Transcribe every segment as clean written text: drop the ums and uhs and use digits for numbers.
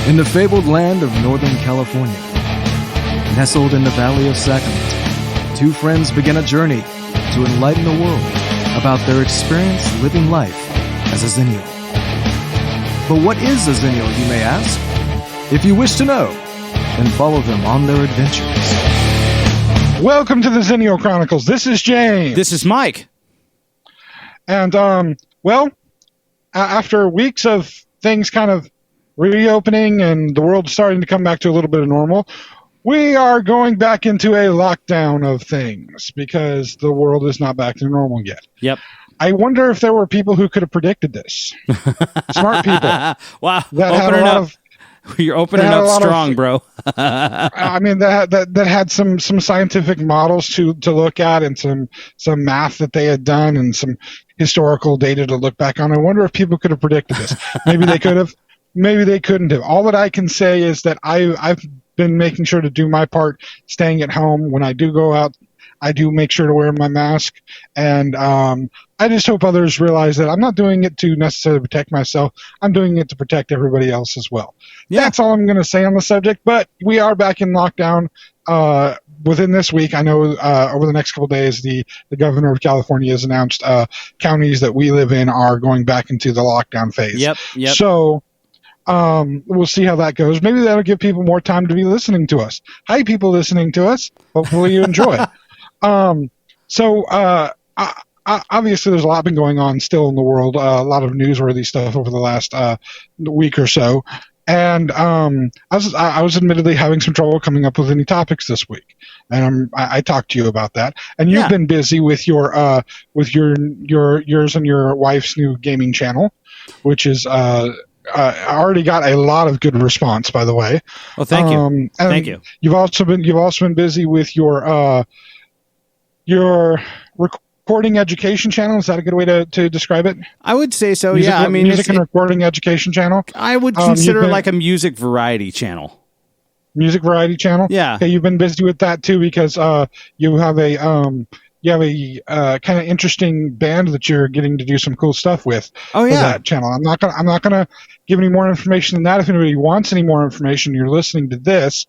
In the fabled land of Northern California, nestled in the Valley of Sacramento, two friends begin a journey to enlighten the world about their experience living life as a Xennial. But what is a Xennial, you may ask? If you wish to know, then follow them on their adventures. Welcome to the Xennial Chronicles. This is James. This is Mike. And, after weeks of things kind of reopening and the world starting to come back to a little bit of normal, we are going back into a lockdown of things because the world is not back to normal yet. Yep. I wonder if there were people who could have predicted this. Smart people. Wow. You're opening up strong, bro. I mean, that had some scientific models to look at and some math that they had done and some historical data to look back on. I wonder if people could have predicted this. Maybe they could have. Maybe they couldn't have. All that I can say is that I've been making sure to do my part, staying at home. When I do go out, I do make sure to wear my mask. And I just hope others realize that I'm not doing it to necessarily protect myself. I'm doing it to protect everybody else as well. Yeah. That's all I'm going to say on the subject. But we are back in lockdown within this week. I know over the next couple of days, the governor of California has announced counties that we live in are going back into the lockdown phase. Yep. So we'll see how that goes. Maybe that'll give people more time to be listening to us. Hi, people listening to us. Hopefully you enjoy. Obviously, there's a lot been going on still in the world. A lot of newsworthy stuff over the last week or so. And I was admittedly having some trouble coming up with any topics this week. And I talked to you about that. And you've been busy with yours and your wife's new gaming channel, which is I already got a lot of good response, by the way. Well, thank you. Thank you. You've also been busy with your recording education channel. Is that a good way to describe it? I would say so. Music and recording education channel. I would consider it like a music variety channel. Music variety channel. Yeah. Okay, you've been busy with that too because you have a kind of interesting band that you're getting to do some cool stuff with. Oh yeah. For that channel. I'm not gonna give any more information than that. If anybody wants any more information, you're listening to this.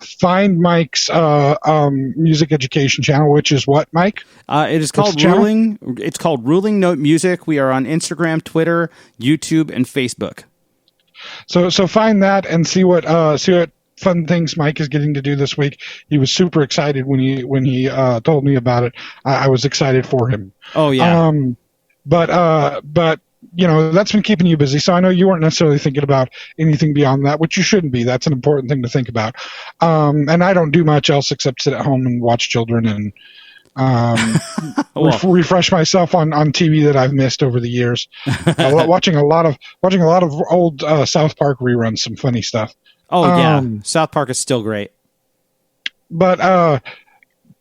Find Mike's music education channel, which is what, Mike? It is called Ruling. It's called Ruling Note Music. We are on Instagram, Twitter, YouTube, and Facebook. So find that and see what fun things Mike is getting to do this week. He was super excited when he told me about it. I was excited for him. Oh yeah. But that's been keeping you busy. So I know you weren't necessarily thinking about anything beyond that, which you shouldn't be. That's an important thing to think about. And I don't do much else except sit at home and watch children and refresh myself on TV that I've missed over the years. Watching a lot of old South Park reruns, some funny stuff. Oh yeah, South Park is still great. But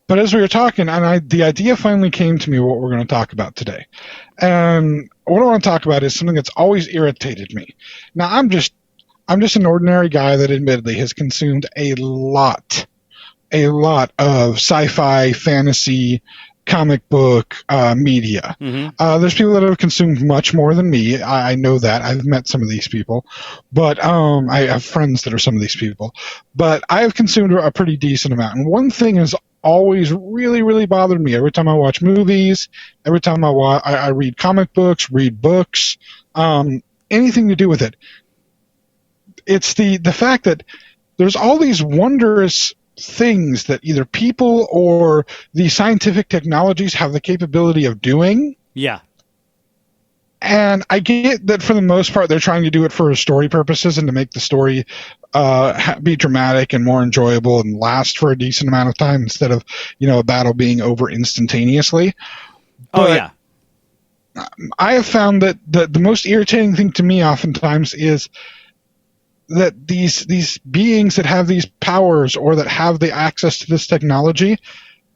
as we were talking, and the idea finally came to me what we're going to talk about today. And what I want to talk about is something that's always irritated me. Now, I'm just an ordinary guy that admittedly has consumed a lot of sci-fi, fantasy, comic book media. Mm-hmm. There's people that have consumed much more than me. I know that. I've met some of these people. But I have friends that are some of these people. But I have consumed a pretty decent amount. And one thing has always really, really bothered me every time I watch movies, every time I read comic books, read books, anything to do with it. It's the fact that there's all these wondrous things that either people or the scientific technologies have the capability of doing. Yeah. And I get that for the most part, they're trying to do it for story purposes and to make the story be dramatic and more enjoyable and last for a decent amount of time instead of, a battle being over instantaneously. But I have found that the most irritating thing to me oftentimes is that these beings that have these powers or that have the access to this technology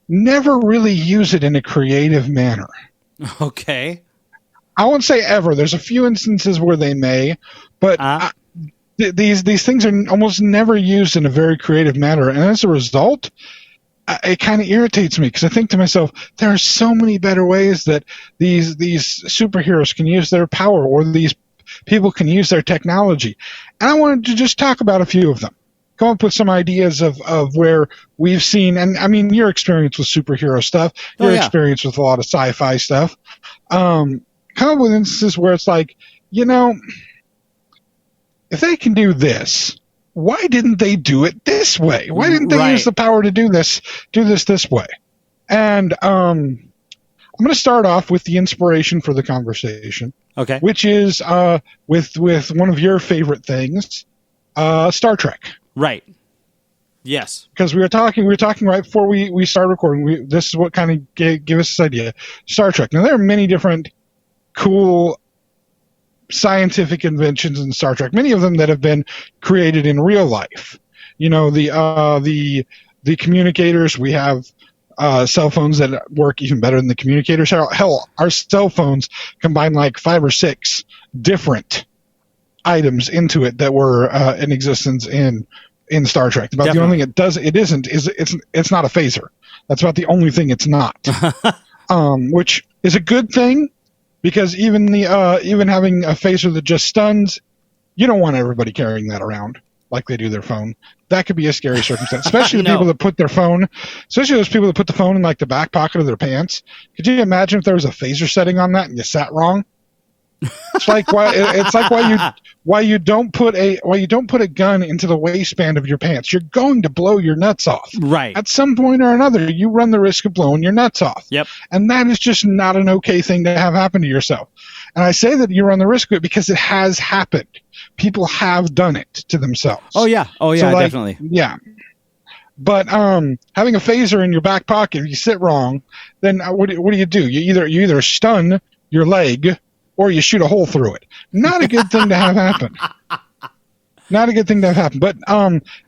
never really use it in a creative manner. Okay. I won't say ever. There's a few instances where they may, but these things are almost never used in a very creative manner. And as a result, it kind of irritates me because I think to myself, there are so many better ways that these superheroes can use their power, or these people can use their technology. And I wanted to just talk about a few of them. Come up with some ideas of where we've seen, and I mean, your experience with superhero stuff, your experience with a lot of sci-fi stuff. Come up with instances where it's like, if they can do this, why didn't they do it this way? Why didn't they use the power to do this way? And I'm going to start off with the inspiration for the conversation. Okay. Which is with one of your favorite things, Star Trek. Right. Yes. Because we were talking right before we started recording. This is what kind of gave us this idea. Star Trek. Now, there are many different cool scientific inventions in Star Trek, many of them that have been created in real life. The communicators. We have cell phones that work even better than the communicators. Hell, our cell phones combine like 5 or 6 different items into it that were in existence in Star Trek. About the only thing it's not a phaser. That's about the only thing it's not. Which is a good thing, because even having a phaser that just stuns, you don't want everybody carrying that around like they do their phone. That could be a scary circumstance, especially the people that put their phone, especially those people that put the phone in like the back pocket of their pants. Could you imagine if there was a phaser setting on that and you sat wrong? It's like why you don't put a gun into the waistband of your pants. You're going to blow your nuts off. Right. At some point or another, you run the risk of blowing your nuts off. Yep. And that is just not an okay thing to have happen to yourself. And I say that you run the risk of it because it has happened. People have done it to themselves. Oh yeah, definitely. Yeah. But having a phaser in your back pocket, if you sit wrong, then what do you do? You either stun your leg or you shoot a hole through it. Not a good thing to have happen. Not a good thing to have happen. But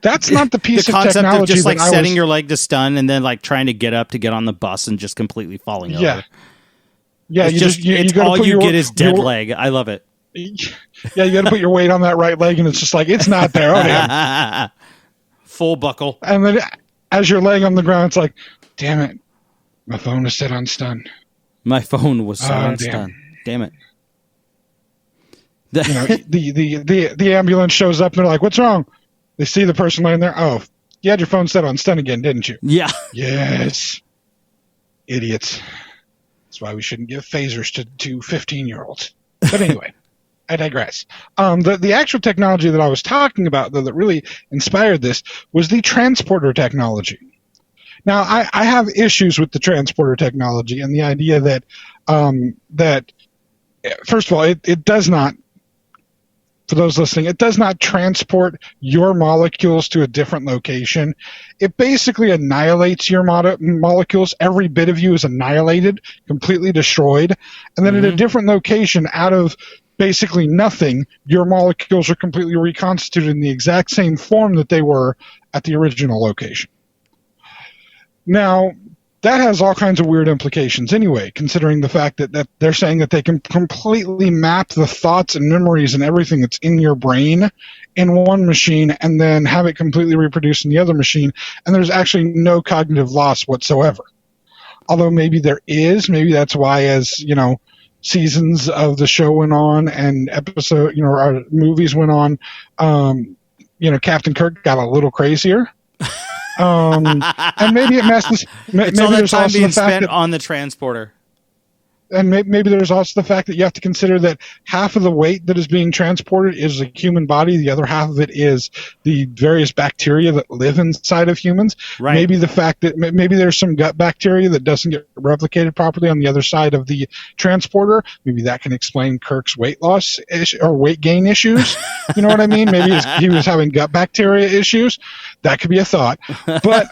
that's not the piece the of technology of just like that setting your leg to stun and then like trying to get up to get on the bus and just completely falling over. Yeah, it's all you get is dead leg. I love it. Yeah, you got to put your weight on that right leg, and it's just like, it's not there. Oh, damn. Full buckle. And then as you're laying on the ground, it's like, damn it, my phone is set on stun. My phone was set on stun. Damn it. The ambulance shows up, and they're like, what's wrong? They see the person laying there. Oh, you had your phone set on stun again, didn't you? Yeah. Yes. Idiots. That's why we shouldn't give phasers to 15-year-olds. But anyway, I digress. The actual technology that I was talking about, though, that really inspired this was the transporter technology. Now, I have issues with the transporter technology and the idea that first of all, it does not, for those listening, it does not transport your molecules to a different location. It basically annihilates your molecules. Every bit of you is annihilated, completely destroyed. And then at a different location, out of basically nothing, your molecules are completely reconstituted in the exact same form that they were at the original location. Now, that has all kinds of weird implications anyway, considering the fact that they're saying that they can completely map the thoughts and memories and everything that's in your brain in one machine and then have it completely reproduced in the other machine, and there's actually no cognitive loss whatsoever. Although maybe there is. Maybe that's why, as seasons of the show went on and or movies went on, Captain Kirk got a little crazier. And maybe it messes. It's all that time being spent on the transporter. And maybe there's also the fact that you have to consider that half of the weight that is being transported is the human body. The other half of it is the various bacteria that live inside of humans. Right. Maybe the fact that maybe there's some gut bacteria that doesn't get replicated properly on the other side of the transporter. Maybe that can explain Kirk's weight loss or weight gain issues. You know what I mean? Maybe he was having gut bacteria issues. That could be a thought. But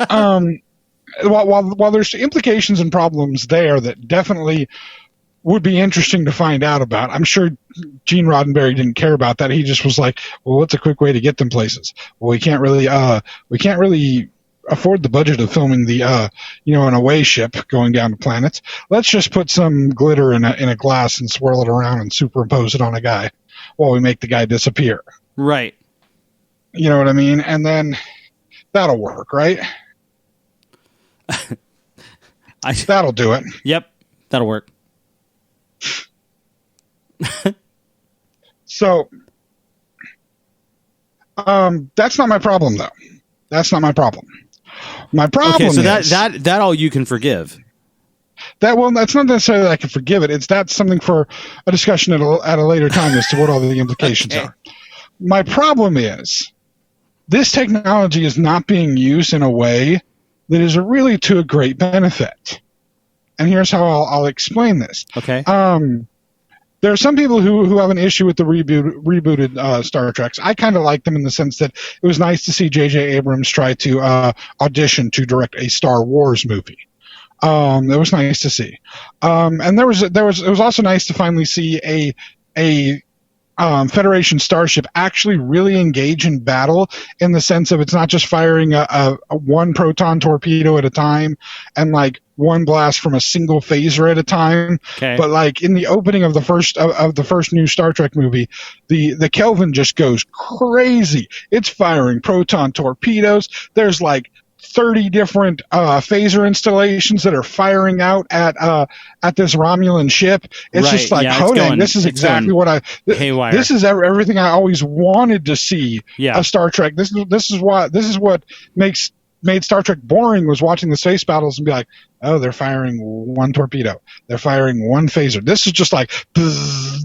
while there's implications and problems there that definitely would be interesting to find out about. I'm sure Gene Roddenberry didn't care about that. He just was like, well, what's a quick way to get them places? Well, we can't really afford the budget of filming the, an away ship going down to planets. Let's just put some glitter in a glass and swirl it around and superimpose it on a guy while we make the guy disappear. Right. You know what I mean? And then that'll work, right? That'll do it. Yep. That'll work. So, that's not my problem, though. That's not my problem. My problem so is that all you can forgive. that's not necessarily that I can forgive it. That's something for a discussion at a later time as to what all the implications Okay. are. My problem is this technology is not being used in a way that is really to a great benefit. And here's how I'll explain this. Okay. There are some people who have an issue with the rebooted Star Treks. I kind of like them in the sense that it was nice to see J.J. Abrams try to audition to direct a Star Wars movie. It was nice to see, and it was also nice to finally see a Federation starship actually really engage in battle, in the sense of it's not just firing a one proton torpedo at a time and like one blast from a single phaser at a time. Okay. But like in the opening of the first new Star Trek movie, the Kelvin just goes crazy. It's firing proton torpedoes. There's like 30 different phaser installations that are firing out at this Romulan ship. It's just like, this is exactly what haywire. This is everything I always wanted to see. Yeah. A Star Trek. This is what made Star Trek boring, was watching the space battles and be like, oh, they're firing one torpedo, they're firing one phaser. This is just like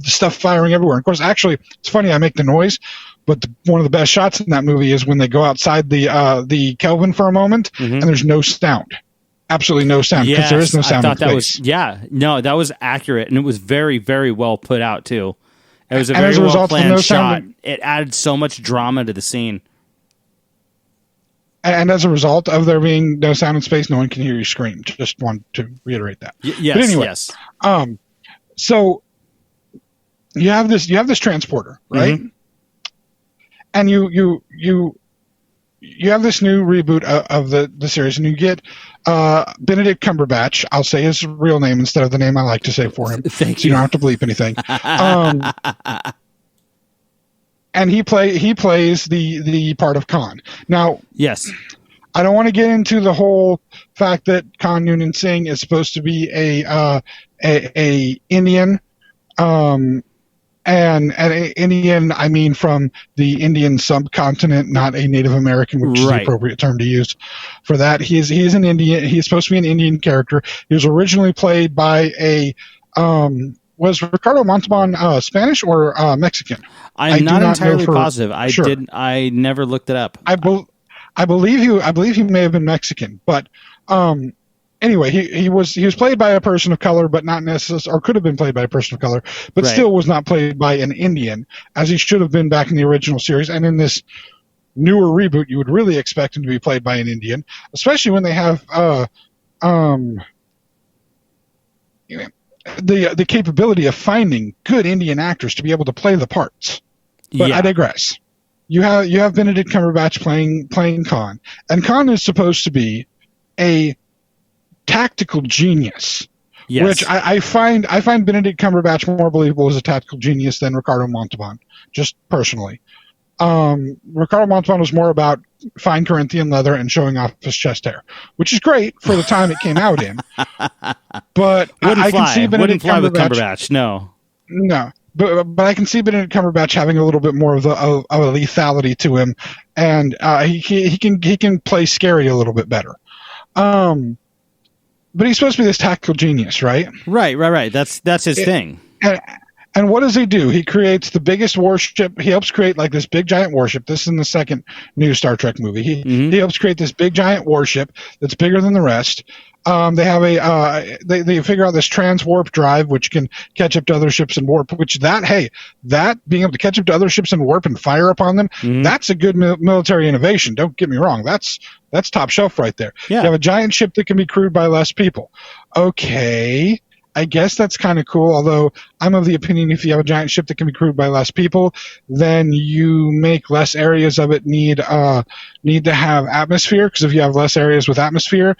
stuff firing everywhere. And of course, actually, it's funny, I make the noise, but one of the best shots in that movie is when they go outside the Kelvin for a moment, and there's no sound. Absolutely no sound, because there is no sound. I thought that was accurate, and it was very, very well put out too. It was a very well planned shot. It added so much drama to the scene. And as a result of there being no sound in space, no one can hear you scream. Just want to reiterate that. Yes. But anyway, yes. So you have this transporter, right? Mm-hmm. And you have this new reboot of the series, and you get Benedict Cumberbatch. I'll say his real name instead of the name I like to say for him. Thank you. You don't have to bleep anything. And he plays the part of Khan. Now, yes, I don't want to get into the whole fact that Khan Noonan Singh is supposed to be a Indian, and Indian, I mean from the Indian subcontinent, not a Native American, which is the appropriate term to use for that. He is an Indian. He's supposed to be an Indian character. He was originally played by was Ricardo Montalban Spanish or Mexican? I'm not entirely positive. I never looked it up. I believe he may have been Mexican, but anyway, he was played by a person of color, but not necessarily, or could have been played by a person of color, but still was not played by an Indian, as he should have been back in the original series. And in this newer reboot, you would really expect him to be played by an Indian, especially when they have the capability of finding good Indian actors to be able to play the parts. But I digress. You have Benedict Cumberbatch playing Khan, and Khan is supposed to be a tactical genius, which I find Benedict Cumberbatch more believable as a tactical genius than Ricardo Montalban, just personally. Ricardo Montalban was more about fine Corinthian leather and showing off his chest hair, which is great for the time it came out in. But I can see Benedict Cumberbatch. No. But I can see Benedict Cumberbatch having a little bit more of a lethality to him, and he can play scary a little bit better. But he's supposed to be this tactical genius, right? Right. That's his thing. And what does he do? He creates the biggest warship. He helps create like this big giant warship. This is in the second new Star Trek movie. He helps create this big giant warship that's bigger than the rest. They have they figure out this transwarp drive, which can catch up to other ships and warp, that being able to catch up to other ships and warp and fire upon them, that's a good military innovation. Don't get me wrong. That's top shelf right there. Yeah. You have a giant ship that can be crewed by less people. Okay. I guess that's kind of cool, although I'm of the opinion if you have a giant ship that can be crewed by less people, then you make less areas of it need to have atmosphere, because if you have less areas with atmosphere,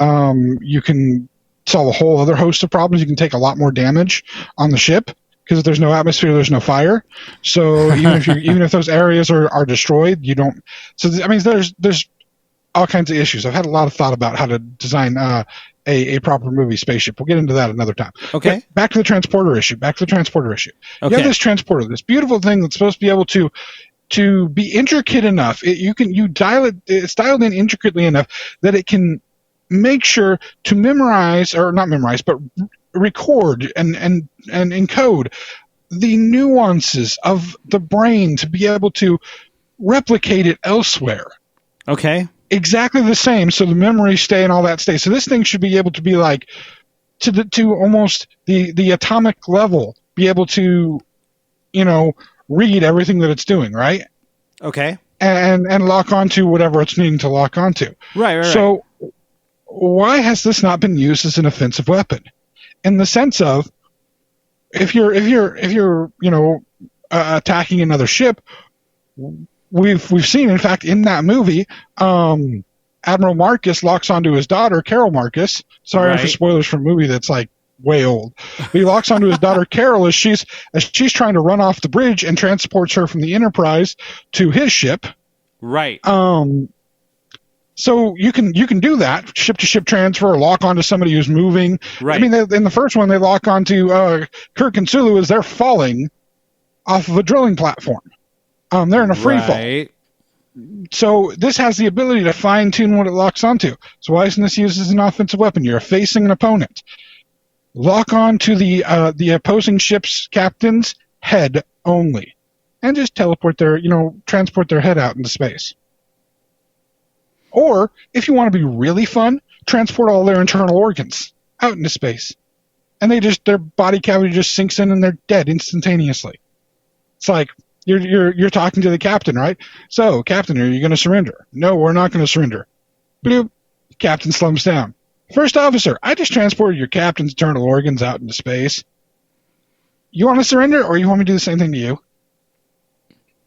you can solve a whole other host of problems. You can take a lot more damage on the ship, because if there's no atmosphere, there's no fire. So even if those areas are destroyed, you don't. So I mean, there's all kinds of issues. I've had a lot of thought about how to design a proper movie spaceship. We'll get into that another time. Okay. But back to the transporter issue. Okay. You have this transporter, this beautiful thing that's supposed to be able to be intricate enough. It's dialed in intricately enough that it can make sure to but record and encode the nuances of the brain to be able to replicate it elsewhere. Okay. Exactly the same, so the memory stay and all that stay. So this thing should be able to be like to almost the atomic level, be able to, read everything that it's doing, right? Okay. And lock onto whatever it's needing to lock onto. Right. So why has this not been used as an offensive weapon? In the sense of, if you're attacking another ship, we've seen, in fact, in that movie, Admiral Marcus locks onto his daughter, Carol Marcus. Sorry for spoilers for a movie that's like way old. But he locks onto his daughter Carol as she's trying to run off the bridge, and transports her from the Enterprise to his ship. Right. So you can do that, ship to ship transfer, or lock onto somebody who's moving. Right. I mean, in the first one, they lock onto Kirk and Sulu as they're falling off of a drilling platform. They're in a free fall. So this has the ability to fine tune what it locks onto. So why isn't this used as an offensive weapon? You're facing an opponent. Lock on to the opposing ship's captain's head only, and just transport their head out into space. Or if you want to be really fun, transport all their internal organs out into space, and their body cavity just sinks in and they're dead instantaneously. It's like you're talking to the captain, right? So, Captain, are you going to surrender? No, we're not going to surrender. Bloop. Captain slumps down. First officer, I just transported your captain's internal organs out into space. You want to surrender, or you want me to do the same thing to you?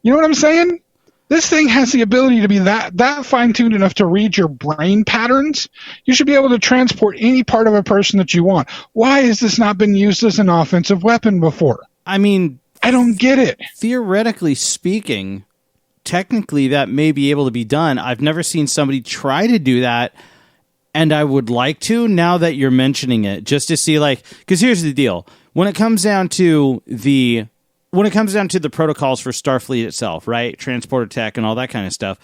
You know what I'm saying? This thing has the ability to be that fine-tuned enough to read your brain patterns. You should be able to transport any part of a person that you want. Why has this not been used as an offensive weapon before? I mean, I don't get it. Theoretically speaking, technically that may be able to be done. I've never seen somebody try to do that, and I would like to, now that you're mentioning it, just to see, because here's the deal. When it comes down to the protocols for Starfleet itself, right? Transporter tech and all that kind of stuff,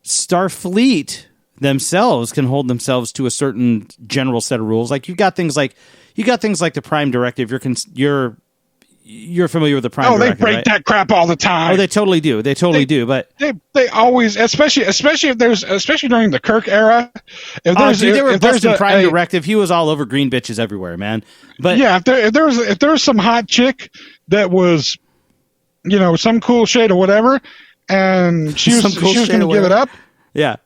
Starfleet themselves can hold themselves to a certain general set of rules. Like you've got things like the Prime Directive. You're familiar with the Prime Directive, they break right? that crap all the time. Oh, they totally do. But they always, especially during the Kirk era. They were busting Prime Directive. He was all over green bitches everywhere, man. But yeah, if there was some hot chick that was, some cool shade or whatever, and she was going to give it up. Yeah.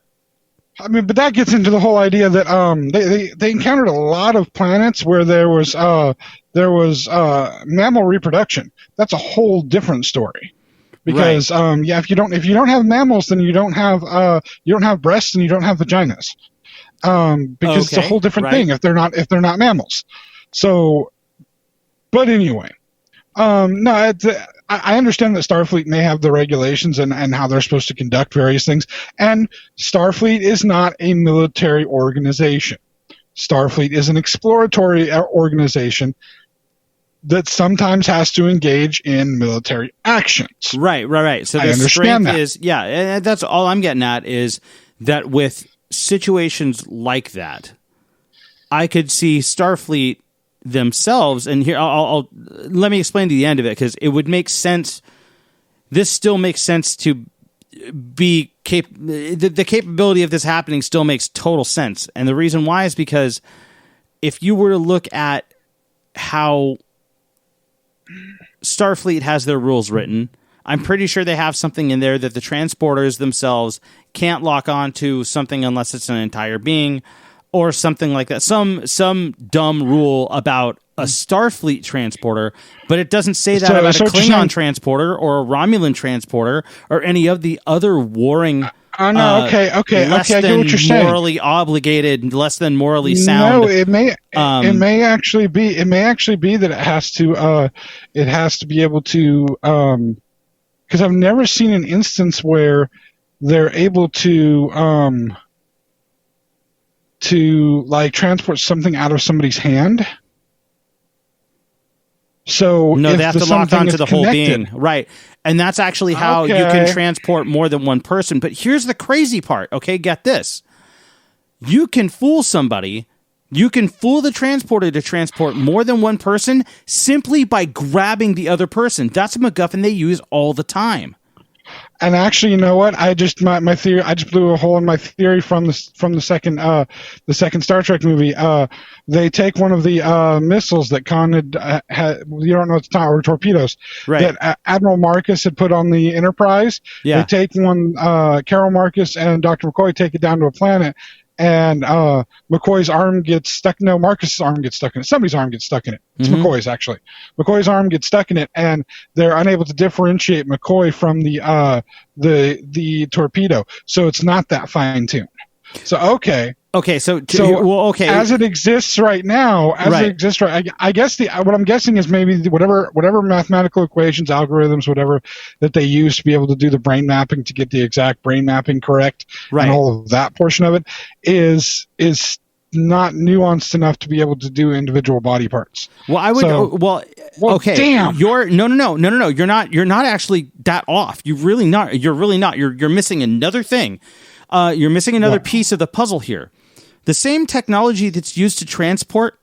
I mean, but that gets into the whole idea that they encountered a lot of planets where there was mammal reproduction. That's a whole different story, because if you don't have mammals, then you don't have breasts and you don't have vaginas, because it's a whole different thing if they're not mammals. So, but anyway, no, I understand that Starfleet may have the regulations and how they're supposed to conduct various things. And Starfleet is not a military organization. Starfleet is an exploratory organization that sometimes has to engage in military actions. Right. So the strength is, and that's all I'm getting at, is that with situations like that, I could see Starfleet themselves, and here I'll let me explain to the end of it, because it would make sense. This still makes sense to be the capability of this happening still makes total sense, and the reason why is because if you were to look at how Starfleet has their rules written, I'm pretty sure they have something in there that the transporters themselves can't lock on to something unless it's an entire being, or something like that. Some dumb rule about a Starfleet transporter, but it doesn't say that about a Klingon transporter or a Romulan transporter or any of the other warring. Okay. I get what you're saying. Morally obligated, less than morally sound. No, it may actually be that it has to be able to, because I've never seen an instance where they're able to to like transport something out of somebody's hand. So no, they have to lock onto the whole being, connected, right? And that's actually how you can transport more than one person. But here's the crazy part. Okay, get this: you can fool somebody. You can fool the transporter to transport more than one person simply by grabbing the other person. That's a MacGuffin they use all the time. And actually, you know what? My theory. I just blew a hole in my theory from the second Star Trek movie. They take one of the missiles that Khan had. You don't know it's not, or torpedoes, right? That Admiral Marcus had put on the Enterprise. Yeah. They take one. Carol Marcus and Dr. McCoy take it down to a planet. And McCoy's arm gets stuck. No, Marcus's arm gets stuck in it. Somebody's arm gets stuck in it. It's McCoy's, actually. McCoy's arm gets stuck in it, and they're unable to differentiate McCoy from the torpedo. So it's not that fine-tuned. So, okay. Okay, okay. As it exists right now, I guess what I'm guessing is maybe whatever mathematical equations, algorithms, whatever that they use to be able to do the brain mapping to get the exact brain mapping correct, right, and all of that portion of it is not nuanced enough to be able to do individual body parts. Well, I would. Okay. Damn. No. You're not actually that off. You're really not. You're missing another thing. You're missing another piece of the puzzle here. The same technology that's used to transport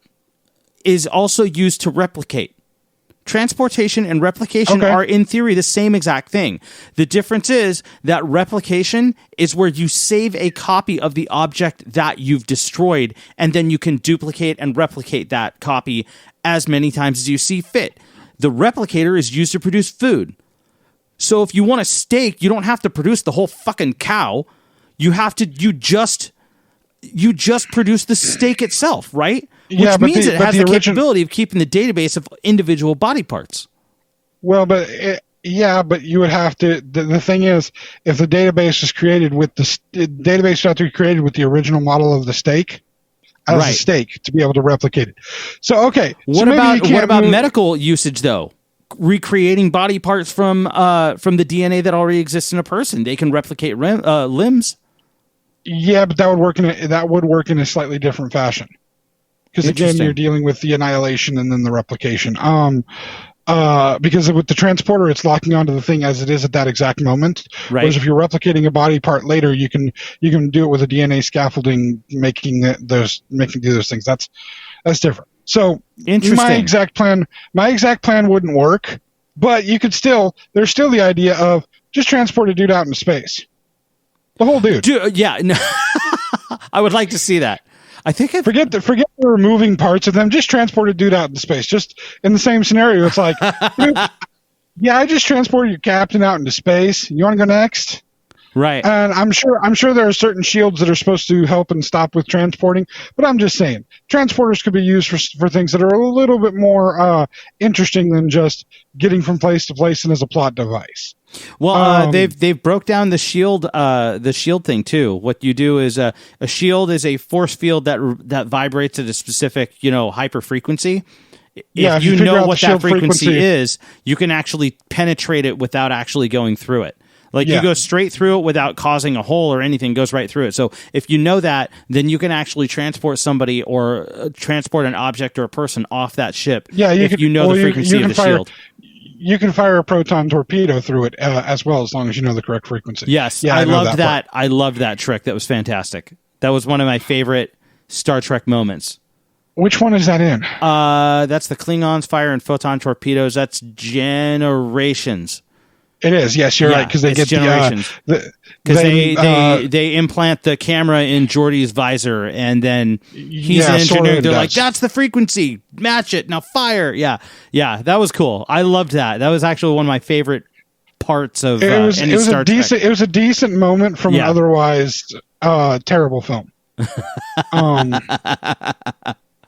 is also used to replicate. Transportation and replication are, in theory, the same exact thing. The difference is that replication is where you save a copy of the object that you've destroyed, and then you can duplicate and replicate that copy as many times as you see fit. The replicator is used to produce food. So if you want a steak, you don't have to produce the whole fucking cow. You just produce the steak itself, right? Which means it has the capability of keeping the database of individual body parts. Well, but you would have to. The thing is, if the database is created with the database would have to be created with the original model of the steak as a steak to be able to replicate it. So, okay. What about medical usage though? Recreating body parts from the DNA that already exists in a person, they can replicate limbs. Yeah, but that would work in a slightly different fashion. Because again, you're dealing with the annihilation and then the replication. Because with the transporter, it's locking onto the thing as it is at that exact moment. Right. Whereas if you're replicating a body part later, you can do it with a DNA scaffolding, making do those things. That's different. So my exact plan wouldn't work, but you could there's still the idea of just transport a dude out into space. The whole dude. Yeah, no. I would like to see that. I think forget the removing parts of them. Just transport a dude out into space. Just in the same scenario, it's like, dude, yeah, I just transported your captain out into space. You want to go next? Right. And I'm sure there are certain shields that are supposed to help and stop with transporting, but I'm just saying transporters could be used for things that are a little bit more interesting than just getting from place to place and as a plot device. Well, they've broke down the shield thing too. What you do is a shield is a force field that vibrates at a specific hyper frequency. If you know what that frequency is, you can actually penetrate it without actually going through it. You go straight through it without causing a hole or anything, goes right through it. So if you know that, then you can actually transport somebody or transport an object or a person off that ship. Yeah, if you know the frequency of the shield. You can fire a proton torpedo through it as well, as long as you know the correct frequency. Yes, I loved that. I loved that trick. That was fantastic. That was one of my favorite Star Trek moments. Which one is that in? That's the Klingons firing photon torpedoes. That's Generations. It is, yes, you're right, because they get Generations. They implant the camera in Geordi's visor, and then he's an engineer. They're like, "That's the frequency, match it now, fire!" Yeah, that was cool. I loved that. That was actually one of my favorite parts of any Star Trek. It was a decent moment from an otherwise terrible film.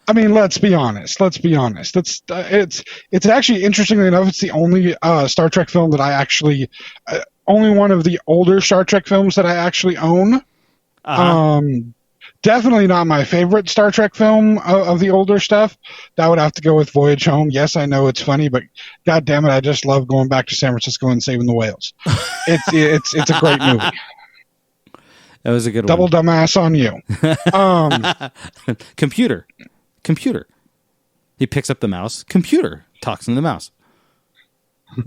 I mean, let's be honest. It's actually, interestingly enough, it's the only Star Trek film that I actually, only one of the older Star Trek films that I actually own. Definitely not my favorite Star Trek film of the older stuff. That would have to go with Voyage Home. Yes, I know it's funny, but God damn it, I just love going back to San Francisco and saving the whales. It's a great movie. That was a good Double one. dumbass on you. Computer. He picks up the mouse. Computer talks in the mouse.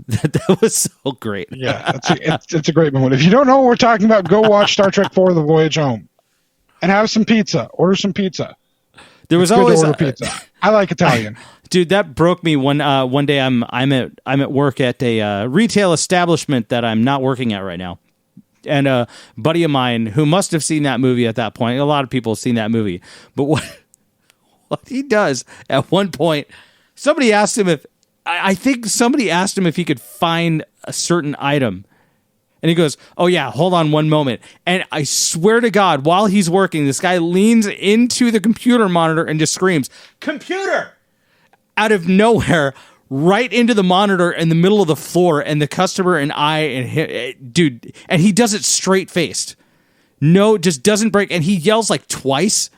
That was so great. Yeah, it's a great moment. If you don't know what we're talking about, go watch Star Trek IV: The Voyage Home, and have some pizza. Order some pizza. There was always order pizza. I like Italian. Dude, that broke me one day. I'm at work at a retail establishment that I'm not working at right now, and a buddy of mine who must have seen that movie at that point. A lot of people have seen that movie, but what he does at one point, somebody asked him if he could find a certain item. And he goes, "Oh yeah, hold on one moment." And I swear to God, while he's working, this guy leans into the computer monitor and just screams, "Computer!" out of nowhere, right into the monitor in the middle of the floor. And the customer and I and him, dude, and he does it straight faced. No, just doesn't break. And he yells like twice.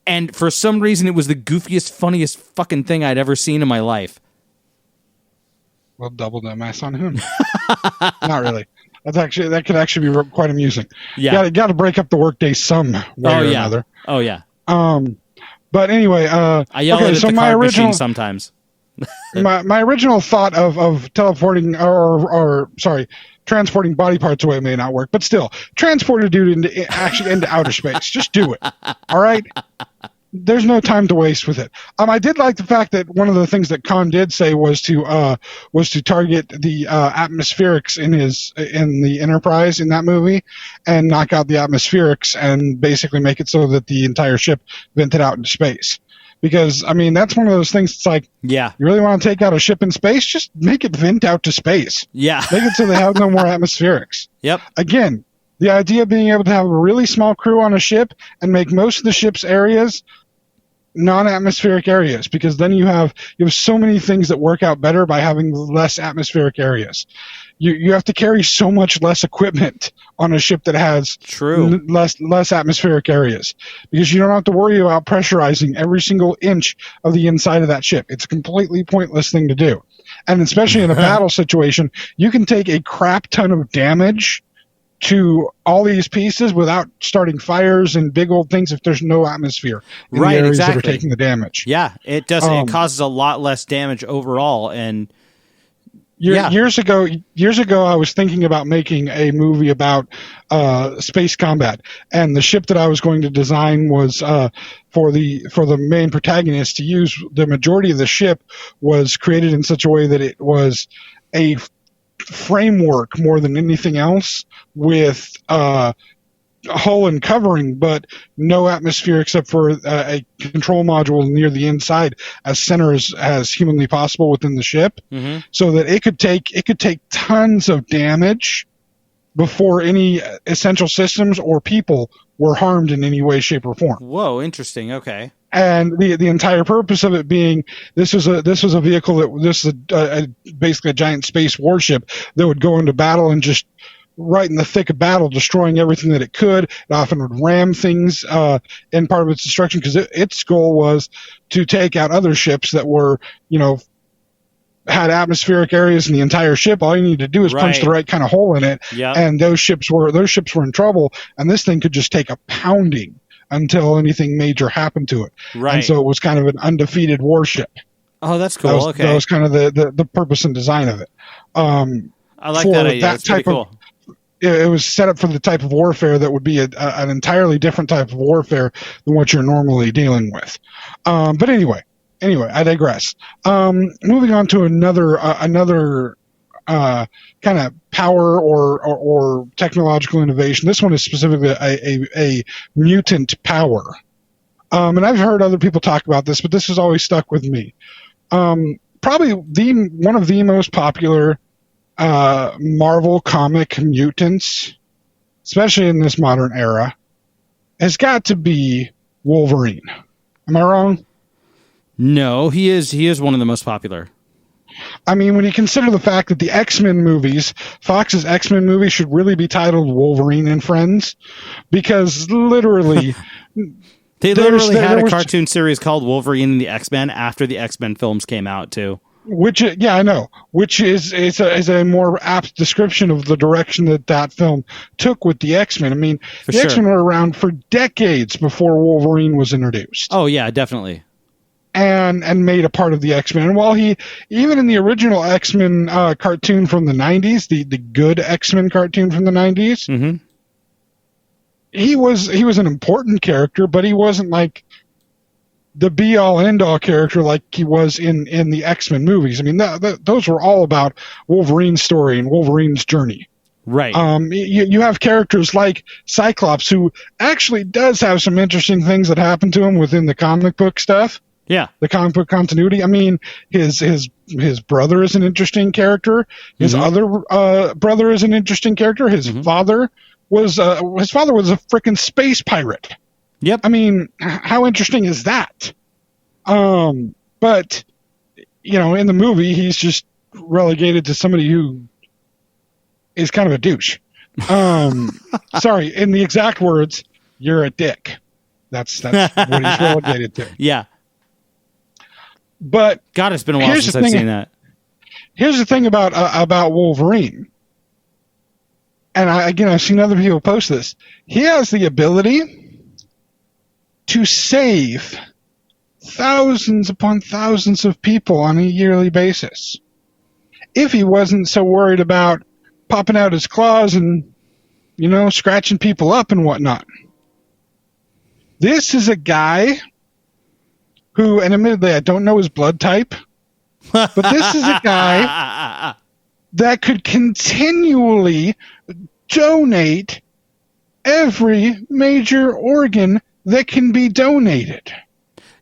And for some reason, it was the goofiest, funniest fucking thing I'd ever seen in my life. Well, double dumbass on him. Not really. That could actually be quite amusing. Yeah, got to break up the workday some way or another. Oh yeah. But anyway, I yell at the card machine sometimes. my original thought of teleporting or transporting body parts away may not work, but still, transport a dude into outer space. Just do it. All right. There's no time to waste with it. I did like the fact that one of the things that Khan did say was to target the atmospherics in the Enterprise in that movie, and knock out the atmospherics and basically make it so that the entire ship vented out into space. Because that's one of those things. It's like, yeah, you really want to take out a ship in space? Just make it vent out to space. Yeah, make it so they have no more atmospherics. Yep. Again, the idea of being able to have a really small crew on a ship and make most of the ship's areas non-atmospheric areas, because then you have so many things that work out better by having less atmospheric areas. You have to carry so much less equipment on a ship that has less atmospheric areas, because you don't have to worry about pressurizing every single inch of the inside of that ship. It's a completely pointless thing to do. And especially in a battle situation, you can take a crap ton of damage to all these pieces without starting fires and big old things if there's no atmosphere in the areas that are taking the damage. Yeah, it does. It causes a lot less damage overall. And years ago, I was thinking about making a movie about space combat, and the ship that I was going to design was for the main protagonist to use. The majority of the ship was created in such a way that it was a framework more than anything else, with hull and covering, but no atmosphere except for a control module near the inside, as center as humanly possible within the ship, so that it could take tons of damage before any essential systems or people were harmed in any way, shape, or form. Whoa, interesting. Okay. And the entire purpose of it being this was a vehicle this is basically a giant space warship that would go into battle and just right in the thick of battle, destroying everything that it could. It often would ram things in part of its destruction, because its goal was to take out other ships that were, had atmospheric areas in the entire ship. All you need to do is punch the right kind of hole in it, and those ships were in trouble. And this thing could just take a pounding until anything major happened to it. Right. And so it was kind of an undefeated warship. Oh, that's cool. That was kind of the purpose and design of it. I like that idea. That's pretty cool. It was set up for the type of warfare that would be an entirely different type of warfare than what you're normally dealing with. But anyway, I digress. Moving on to another kind of power or technological innovation. This one is specifically a mutant power. And I've heard other people talk about this, but this has always stuck with me. Probably one of the most popular Marvel comic mutants, especially in this modern era, has got to be Wolverine. Am I wrong? No, he is one of the most popular. I mean, when you consider the fact that the X-Men movies, Fox's X-Men movie, should really be titled Wolverine and Friends, because literally they literally had a cartoon series called Wolverine and the X-Men after the X-Men films came out too. I know. Which is a more apt description of the direction that film took with the X-Men. I mean, the X-Men were around for decades before Wolverine was introduced. Oh yeah, definitely. And made a part of the X-Men. And while even in the original X-Men cartoon from the 90s, the good X-Men cartoon from the 90s, mm-hmm. he was an important character, but he wasn't like the be-all and end-all character like he was in the X-Men movies. I mean, those were all about Wolverine's story and Wolverine's journey. Right. You have characters like Cyclops, who actually does have some interesting things that happen to him within the comic book stuff. Yeah. The comic book continuity. I mean, his brother is an interesting character. His mm-hmm. other brother is an interesting character. His mm-hmm. father was a freaking space pirate. Yep. I mean, how interesting is that? But in the movie, he's just relegated to somebody who is kind of a douche. Sorry, in the exact words, you're a dick. That's what he's relegated to. Yeah. But God, it's been a while since I've seen that. Here's the thing about Wolverine, and I've seen other people post this. He has the ability to save thousands upon thousands of people on a yearly basis. If he wasn't so worried about popping out his claws and, scratching people up and whatnot. This is a guy who, and admittedly, I don't know his blood type, but this is a guy that could continually donate every major organ that can be donated.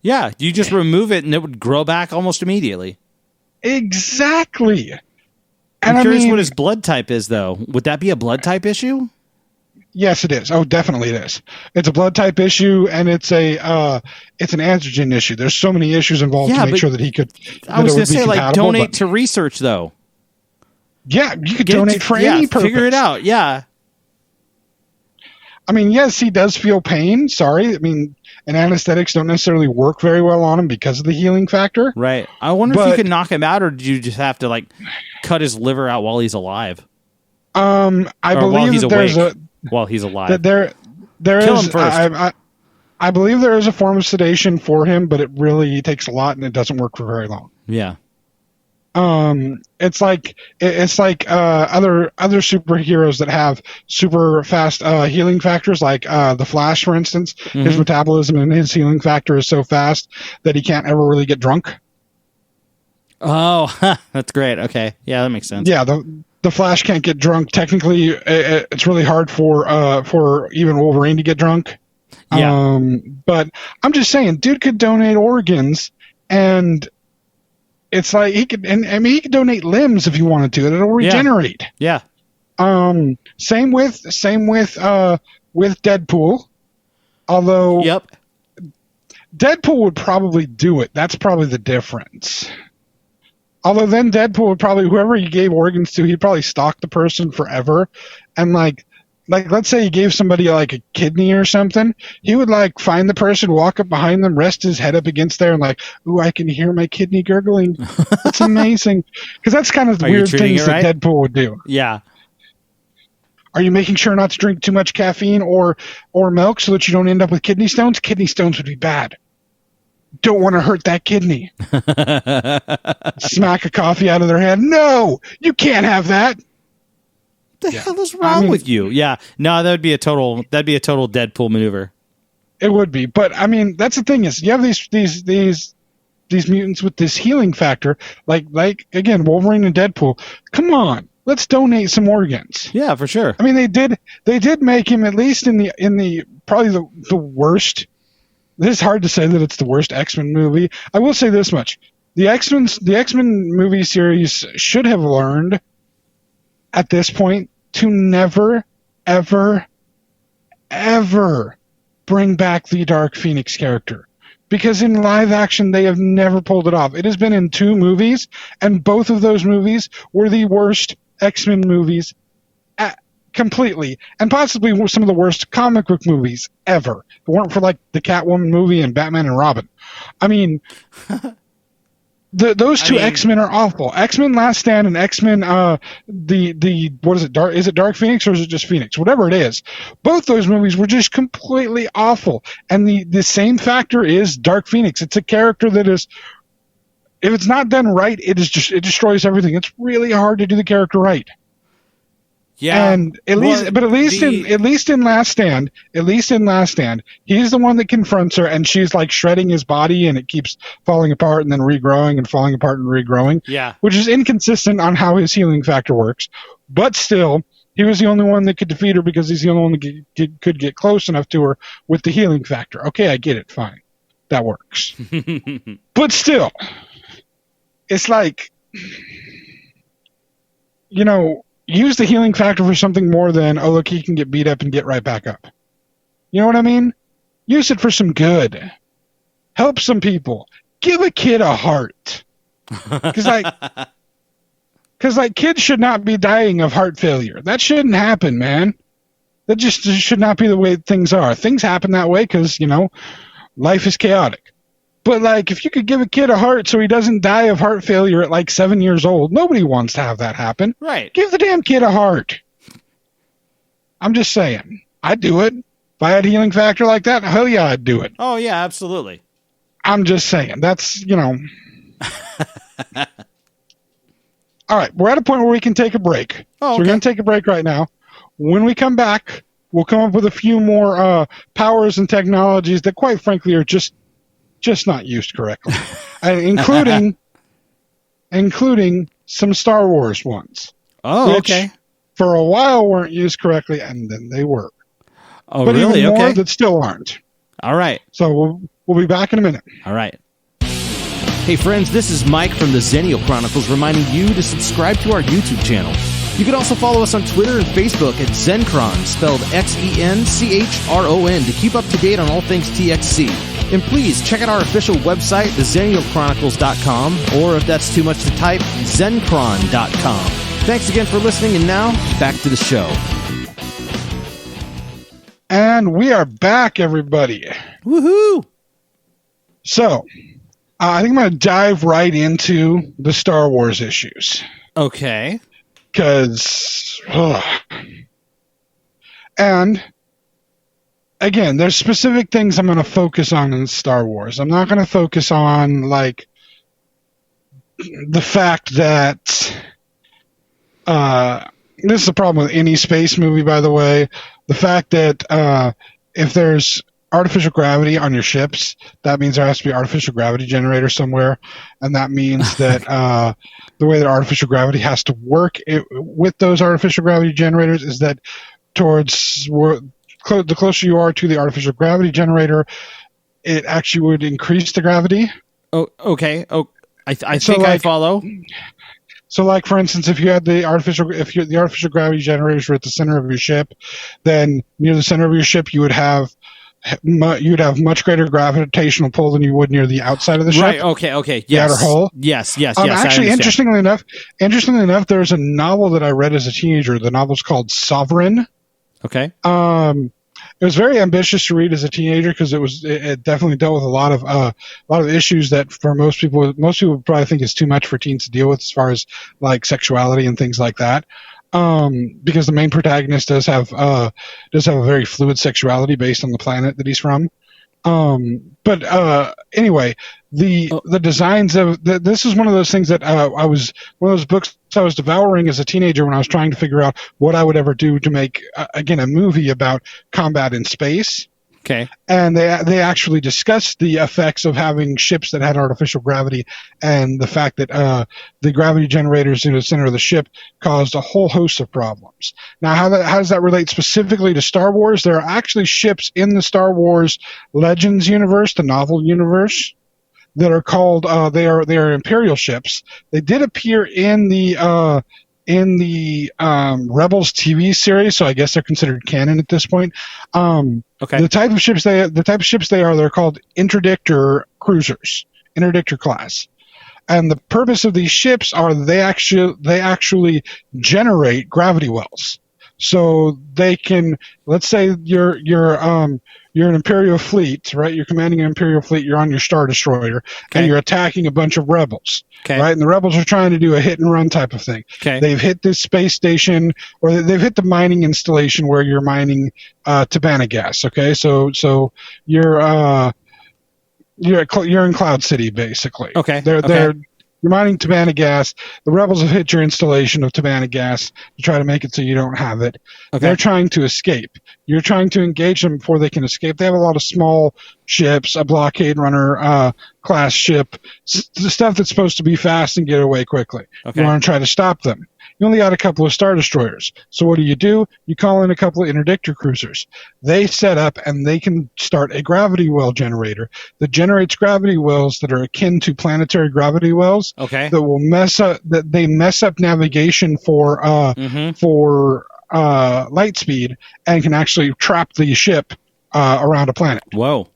Yeah, you just remove it and it would grow back almost immediately. Exactly. I'm curious what his blood type is, though. Would that be a blood type issue? Yes, it is. Oh, definitely it is. It's a blood type issue, and it's an antigen issue. There's so many issues involved to make sure that he could. I was going to say, like, donate to research, though. Yeah, you could donate for any purpose. Figure it out. Yeah. I mean, yes, he does feel pain. Sorry, I mean, and anesthetics don't necessarily work very well on him because of the healing factor. Right. I wonder if you could knock him out, or did you just have to like cut his liver out while he's alive? I believe that there's while he's alive. That there Kill is. him first. I believe there is a form of sedation for him, but it really takes a lot, and it doesn't work for very long. Yeah. It's like other superheroes that have super fast healing factors, like the Flash, for instance. Mm-hmm. His metabolism and his healing factor is so fast that he can't ever really get drunk. Oh, that's great. Okay, yeah, that makes sense. Yeah, the Flash can't get drunk. Technically, it's really hard for even Wolverine to get drunk. Yeah. But I'm just saying, dude could donate organs, and it's like he could donate limbs if he wanted to, and it'll regenerate. Yeah. Same with Deadpool. Although Deadpool would probably do it. That's probably the difference. Although then Deadpool would probably, whoever he gave organs to, he'd probably stalk the person forever. And like let's say he gave somebody like a kidney or something, he would like find the person, walk up behind them, rest his head up against there, and like, ooh, I can hear my kidney gurgling. It's amazing. Because that's kind of the weird things that Deadpool would do. Yeah. Are you making sure not to drink too much caffeine or milk so that you don't end up with kidney stones? Kidney stones would be bad. Don't want to hurt that kidney. Smack a coffee out of their hand. No, you can't have that. What the hell is wrong with you? Yeah, no, that'd be a total Deadpool maneuver. It would be, but I mean, that's the thing is, you have these mutants with this healing factor, like again, Wolverine and Deadpool. Come on, let's donate some organs. Yeah, for sure. I mean, they did make him, at least in the probably the worst. It's hard to say that it's the worst X-Men movie. I will say this much: the X-Men movie series should have learned at this point to never, ever, ever bring back the Dark Phoenix character. Because in live action, they have never pulled it off. It has been in 2 movies, and both of those movies were the worst X-Men movies completely, and possibly some of the worst comic book movies ever. If it weren't for like the Catwoman movie and Batman and Robin. I mean, Those two X-Men are awful. X-Men Last Stand and X-Men the what is it? Is it Dark Phoenix or is it just Phoenix? Whatever it is. Both those movies were just completely awful. And the same factor is Dark Phoenix. It's a character that is, if it's not done right, it destroys everything. It's really hard to do the character right. Yeah, and at least in Last Stand, he's the one that confronts her, and she's like shredding his body, and it keeps falling apart and then regrowing and falling apart and regrowing. Yeah, which is inconsistent on how his healing factor works. But still, he was the only one that could defeat her because he's the only one that could get close enough to her with the healing factor. Okay, I get it. Fine, that works. But still, it's like, use the healing factor for something more than, oh, look, he can get beat up and get right back up. You know what I mean? Use it for some good. Help some people. Give a kid a heart. Because kids should not be dying of heart failure. That shouldn't happen, man. That just should not be the way things are. Things happen that way because, life is chaotic. But, if you could give a kid a heart so he doesn't die of heart failure at, 7 years old, nobody wants to have that happen. Right. Give the damn kid a heart. I'm just saying. I'd do it. If I had a healing factor like that, hell yeah, I'd do it. Oh, yeah, absolutely. I'm just saying. That's, All right, we're at a point where we can take a break. Oh, okay. So we're going to take a break right now. When we come back, we'll come up with a few more powers and technologies that, quite frankly, are just not used correctly, including some Star Wars ones. Oh, okay. For a while weren't used correctly, and then they were. Oh, but really? Even more Okay. that still aren't. All right. So we'll be back in a minute. All right. Hey, friends, this is Mike from the Xennial Chronicles reminding you to subscribe to our YouTube channel. You can also follow us on Twitter and Facebook at Xencron, spelled Xenchron, to keep up to date on all things TXC. And please check out our official website, thexennialchronicles.com, or if that's too much to type, Xencron.com. Thanks again for listening, and now, back to the show. And we are back, everybody. Woohoo! So, I think I'm going to dive right into the Star Wars issues. Okay. Because, and again, there's specific things I'm going to focus on in Star Wars. I'm not going to focus on, the fact that, this is a problem with any space movie, by the way. The fact that if there's artificial gravity on your ships, that means there has to be artificial gravity generator somewhere, and that means that the way that artificial gravity has to work with those artificial gravity generators is that the closer you are to the artificial gravity generator, it actually would increase the gravity. Oh, okay. Oh, I think I follow. So, for instance, if the artificial gravity generators were at the center of your ship, then near the center of your ship you would have much greater gravitational pull than you would near the outside of the ship. Right. Okay. Yes. The outer hull. Yes. Actually, interestingly enough, there's a novel that I read as a teenager. The novel's called Sovereign. Okay. It was very ambitious to read as a teenager because it definitely dealt with a lot of issues that for most people probably think is too much for teens to deal with as far as sexuality and things like that. Because the main protagonist does have a very fluid sexuality based on the planet that he's from. Anyway, the designs of this is one of those things that one of those books I was devouring as a teenager when I was trying to figure out what I would ever do to make a movie about combat in space. Okay. And they actually discussed the effects of having ships that had artificial gravity and the fact that the gravity generators in the center of the ship caused a whole host of problems. Now, how does that relate specifically to Star Wars? There are actually ships in the Star Wars Legends universe, the novel universe, that are called they are Imperial ships. They did appear in the Rebels TV series, so I guess they're considered canon at this point. Okay. The type of ships they're called interdictor cruisers, interdictor class, and the purpose of these ships are they actually generate gravity wells. so they can. Let's say you're an Imperial fleet, right? You're commanding an Imperial fleet. You're on your Star Destroyer, and you're attacking a bunch of rebels, right? And the rebels are trying to do a hit and run type of thing. They've hit this space station, or they've hit the mining installation where you're mining Tabana gas. Okay, so you're in Cloud City basically. You're mining Tabana gas. The rebels have hit your installation of Tabana gas to try to make it so you don't have it. They're trying to escape. You're trying to engage them before they can escape. They have a lot of small ships, a blockade runner class ship, the stuff that's supposed to be fast and get away quickly. You want to try to stop them. You only got a couple of Star Destroyers. So what do? You call in a couple of interdictor cruisers. They set up and they can start a gravity well generator that generates gravity wells that are akin to planetary gravity wells. That will mess up navigation for light speed and can actually trap the ship around a planet. Whoa.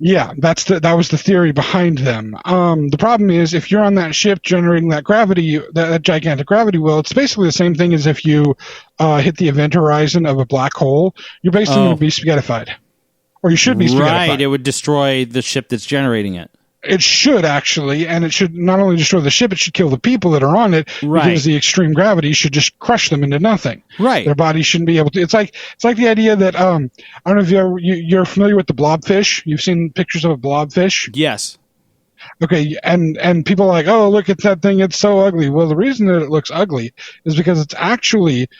Yeah, that was the theory behind them. The problem is if you're on that ship generating that gravity, that gigantic gravity well, it's basically the same thing as if you hit the event horizon of a black hole. You're basically going to be spaghettified, or you should be spaghettified. Right, it would destroy the ship that's generating it. It should actually, and it should not only destroy the ship, it should kill the people that are on it because the extreme gravity should just crush them into nothing. Their bodies shouldn't be able to. It's like the idea that I don't know if you're familiar with the blobfish. You've seen pictures of a blobfish. Yes. Okay, and people are like, oh, look at that thing, it's so ugly. Well, the reason that it looks ugly is because it's actually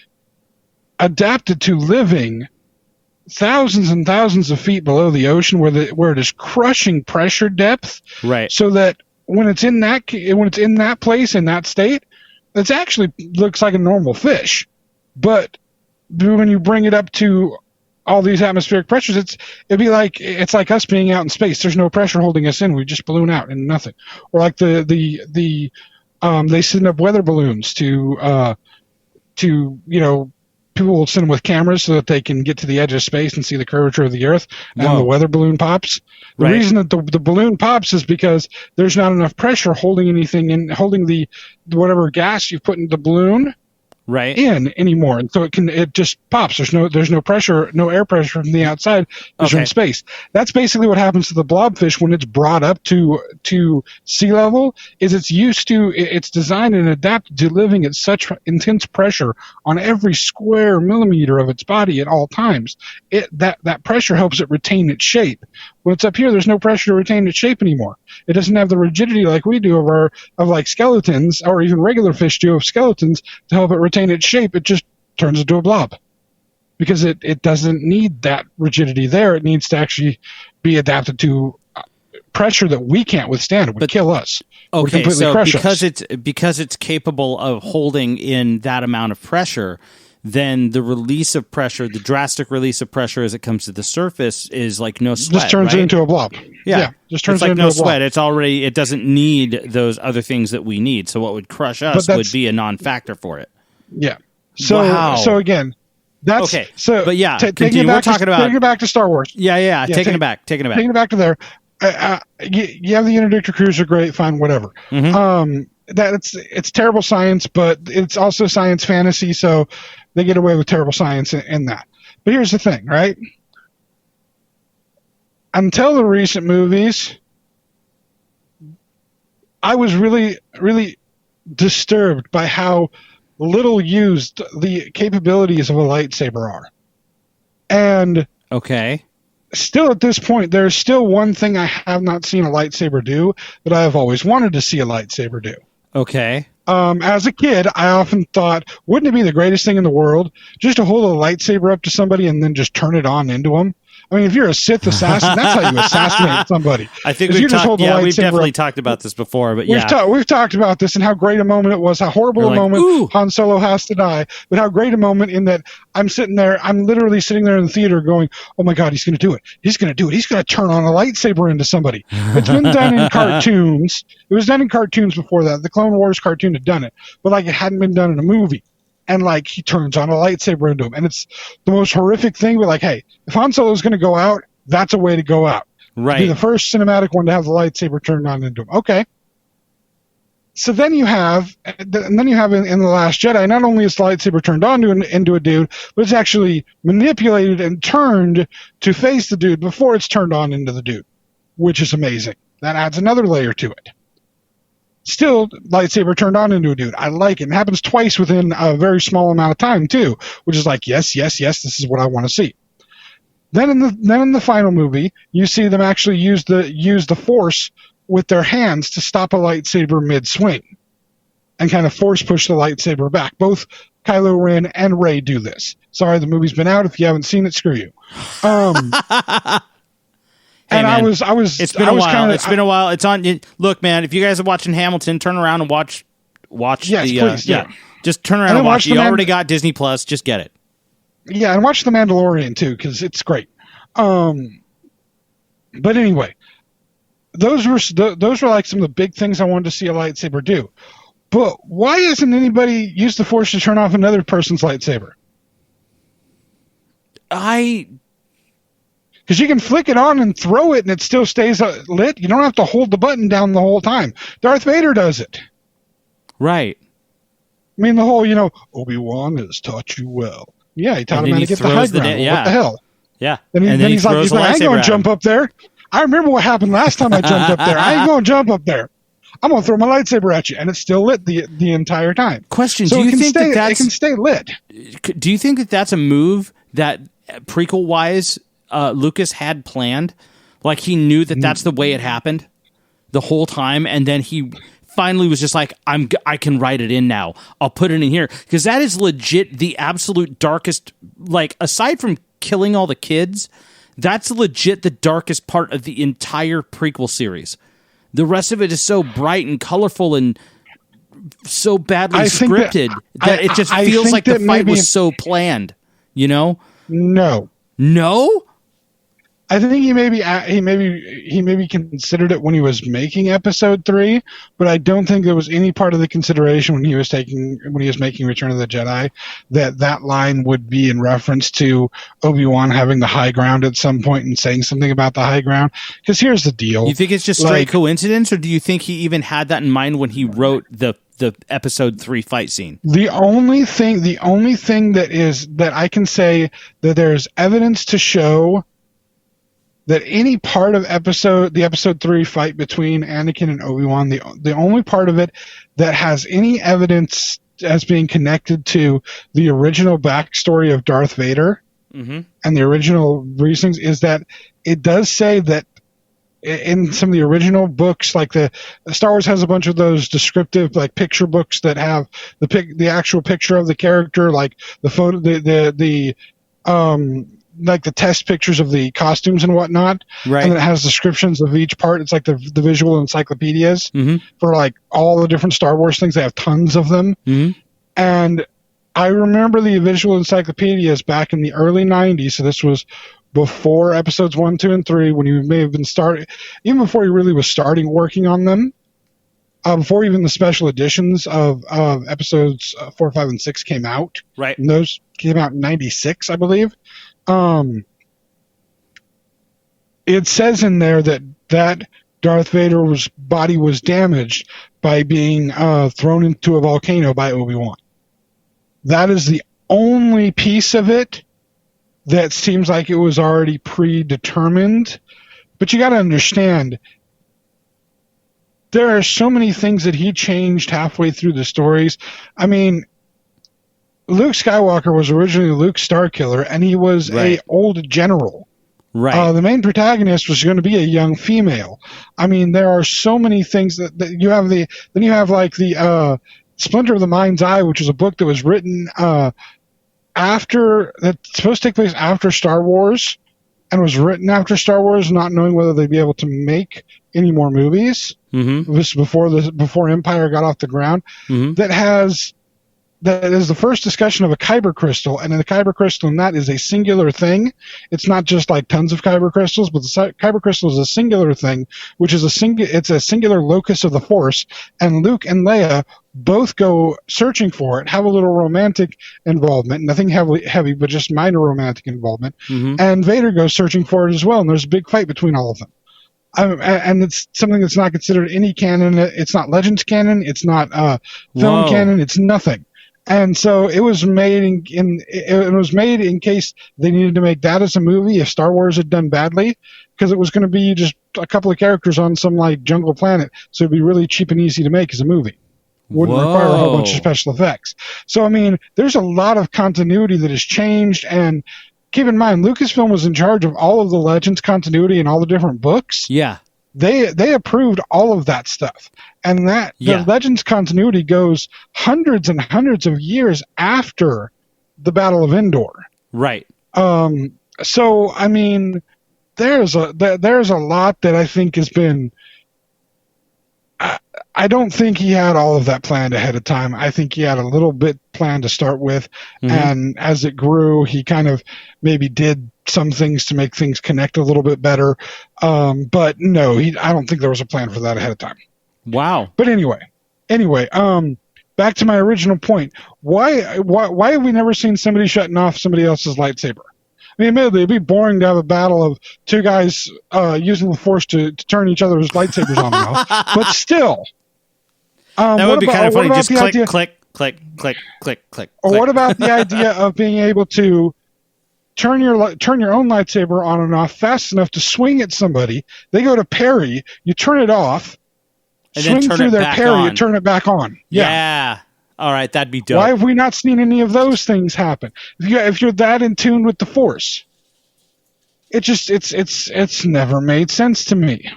adapted to living thousands and thousands of feet below the ocean where it is crushing pressure depth, so that when it's in that place, in that state, it actually looks like a normal fish. But when you bring it up to all these atmospheric pressures, it's like us being out in space. There's no pressure holding us in. We just balloon out and nothing. Or like they send up weather balloons to people will send them with cameras so that they can get to the edge of space and see the curvature of the Earth, and the weather balloon pops. The reason that the balloon pops is because there's not enough pressure holding anything in, holding the whatever gas you've put in the balloon in anymore, and so it just pops. There's no pressure, no air pressure from the outside. There's from space. That's basically what happens to the blobfish when it's brought up to sea level. It's designed and adapted to living at such intense pressure on every square millimeter of its body at all times. That pressure helps it retain its shape. When it's up here, there's no pressure to retain its shape anymore. It doesn't have the rigidity like we do of like skeletons, or even regular fish do of skeletons, to help it retain its shape. It just turns into a blob because it doesn't need that rigidity there. It needs to actually be adapted to pressure that we can't withstand. It would kill us. Okay, so because it's capable of holding in that amount of pressure, then the release of pressure, the drastic release of pressure as it comes to the surface, is like no sweat. Just turns it into a blob. Yeah, just turns it into no a blob. sweat. It doesn't need those other things that we need. So what would crush us would be a non-factor for it. Yeah. So again, that's okay. So, but yeah, taking it back to Star Wars. Yeah. Taking it back. Taking it back to there. You have the interdictor cruiser, great, fine, whatever. It's terrible science, but it's also science fantasy, so they get away with terrible science in that. But here's the thing, right? Until the recent movies, I was really, really disturbed by how little used the capabilities of a lightsaber are. And still at this point, there's still one thing I have not seen a lightsaber do that I have always wanted to see a lightsaber do. As a kid, I often thought, wouldn't it be the greatest thing in the world just to hold a lightsaber up to somebody and then just turn it on into them? I mean, if you're a Sith assassin, that's how you assassinate somebody. I think we've definitely talked about this before, but we've talked about this and how great a moment it was, how horrible a moment Han Solo has to die, but how great a moment in that I'm literally sitting there in the theater going, oh my God, he's going to do it. He's going to do it. He's going to turn on a lightsaber into somebody. It's been done in cartoons. It was done in cartoons before that. The Clone Wars cartoon had done it, but like it hadn't been done in a movie. And like he turns on a lightsaber into him, and it's the most horrific thing. But like, hey, if Han Solo is going to go out, that's a way to go out. Right. Be the first cinematic one to have the lightsaber turned on into him. Okay. So then you have in The Last Jedi, not only is the lightsaber turned on into a dude, but it's actually manipulated and turned to face the dude before it's turned on into the dude, which is amazing. That adds another layer to it. Still, lightsaber turned on into a dude. I like it. It happens twice within a very small amount of time too, which is like, yes, this is what I want to see. Then in the final movie, you see them actually use the Force with their hands to stop a lightsaber mid-swing and kind of force push the lightsaber back. Both Kylo Ren and Rey do this. Sorry, the movie's been out. If you haven't seen it, screw you. And man, I was. It's been a while. It's been a while. It's on. Look, man, if you guys are watching Hamilton, turn around and watch. Yes, please, yeah. Just turn around and watch. You already got Disney Plus. Just get it. Yeah, and watch The Mandalorian too, because it's great. But anyway. Those were like some of the big things I wanted to see a lightsaber do. But why hasn't anybody used the Force to turn off another person's lightsaber? Because you can flick it on and throw it and it still stays lit. You don't have to hold the button down the whole time. Darth Vader does it. Right. I mean, the whole, Obi-Wan has taught you well. Yeah, he taught him how to get the high ground. What the hell? Yeah. And then he's like, I ain't going to jump up there. I remember what happened last time I jumped up there. I ain't going to jump up there. I'm going to throw my lightsaber at you. And it's still lit the entire time. Question, so do you think it can stay lit? Do you think that that's a move that prequel-wise Lucas had planned? Like he knew that that's the way it happened the whole time, and then he finally was just like, I can write it in now. I'll put it in here. Because that is legit the absolute darkest, like, aside from killing all the kids, that's legit the darkest part of the entire prequel series. The rest of it is so bright and colorful and so badly scripted that it just feels like the fight was so planned, No. No? I think he maybe considered it when he was making Episode 3, but I don't think there was any part of the consideration when he was making Return of the Jedi that line would be in reference to Obi-Wan having the high ground at some point and saying something about the high ground. Because here's the deal: you think it's just straight coincidence, or do you think he even had that in mind when he wrote the Episode 3 fight scene? The only thing that I can say that there's evidence to show that any part of the Episode 3 fight between Anakin and Obi-Wan, the only part of it that has any evidence as being connected to the original backstory of Darth Vader and the original reasons is that it does say that in some of the original books, like the Star Wars has a bunch of those descriptive like picture books that have the actual picture of the character, like the photo, like the test pictures of the costumes and whatnot, right? And it has descriptions of each part. It's like the visual encyclopedias for like all the different Star Wars things. They have tons of them, and I remember the visual encyclopedias back in the early '90s. So this was before Episodes 1, 2, and 3, when he may have been even before he really was starting working on them. Before even the special editions of Episodes 4, 5, and 6 came out, right? And those came out in '96, I believe. It says in there that Darth Vader's body was damaged by being thrown into a volcano by Obi-Wan. That is the only piece of it that seems like it was already predetermined. But you got to understand, there are so many things that he changed halfway through the stories. I mean, Luke Skywalker was originally Luke Starkiller, and he was a old general. Right. The main protagonist was going to be a young female. I mean, there are so many things that you have. Then you have like the Splinter of the Mind's Eye, which is a book that was written that's supposed to take place after Star Wars, and was written after Star Wars, not knowing whether they'd be able to make any more movies. This was before Empire got off the ground. That is the first discussion of a kyber crystal, and the kyber crystal in that is a singular thing. It's not just like tons of kyber crystals, but the kyber crystal is a singular thing, which is it's a singular locus of the Force, and Luke and Leia both go searching for it, have a little romantic involvement, nothing heavy, but just minor romantic involvement, and Vader goes searching for it as well, and there's a big fight between all of them. and it's something that's not considered any canon. It's not Legends canon. It's not film canon. It's nothing. And so it was made in case they needed to make that as a movie if Star Wars had done badly, because it was going to be just a couple of characters on some like jungle planet, so it'd be really cheap and easy to make as a movie. Wouldn't require a whole bunch of special effects. So I mean, there's a lot of continuity that has changed, and keep in mind, Lucasfilm was in charge of all of the Legends continuity and all the different books. Yeah. They approved all of that stuff. And the Legends continuity goes hundreds and hundreds of years after the Battle of Endor. Right. So, I mean, there's a lot that I think has been... I don't think he had all of that planned ahead of time. I think he had a little bit planned to start with, and as it grew, he kind of maybe did some things to make things connect a little bit better. But no, I don't think there was a plan for that ahead of time. Wow. But anyway, back to my original point. Why have we never seen somebody shutting off somebody else's lightsaber? I mean, admittedly, it'd be boring to have a battle of two guys using the Force to turn each other's lightsabers on and off. But still. That would be kind of funny. Just click, click, click, click, click, click. Or what about the idea of being able to turn your own lightsaber on and off fast enough to swing at somebody? They go to parry, you turn it off, and swing through their parry, you turn it back on. Yeah. All right, that'd be dope. Why have we not seen any of those things happen? If you're that in tune with the Force, it's never made sense to me.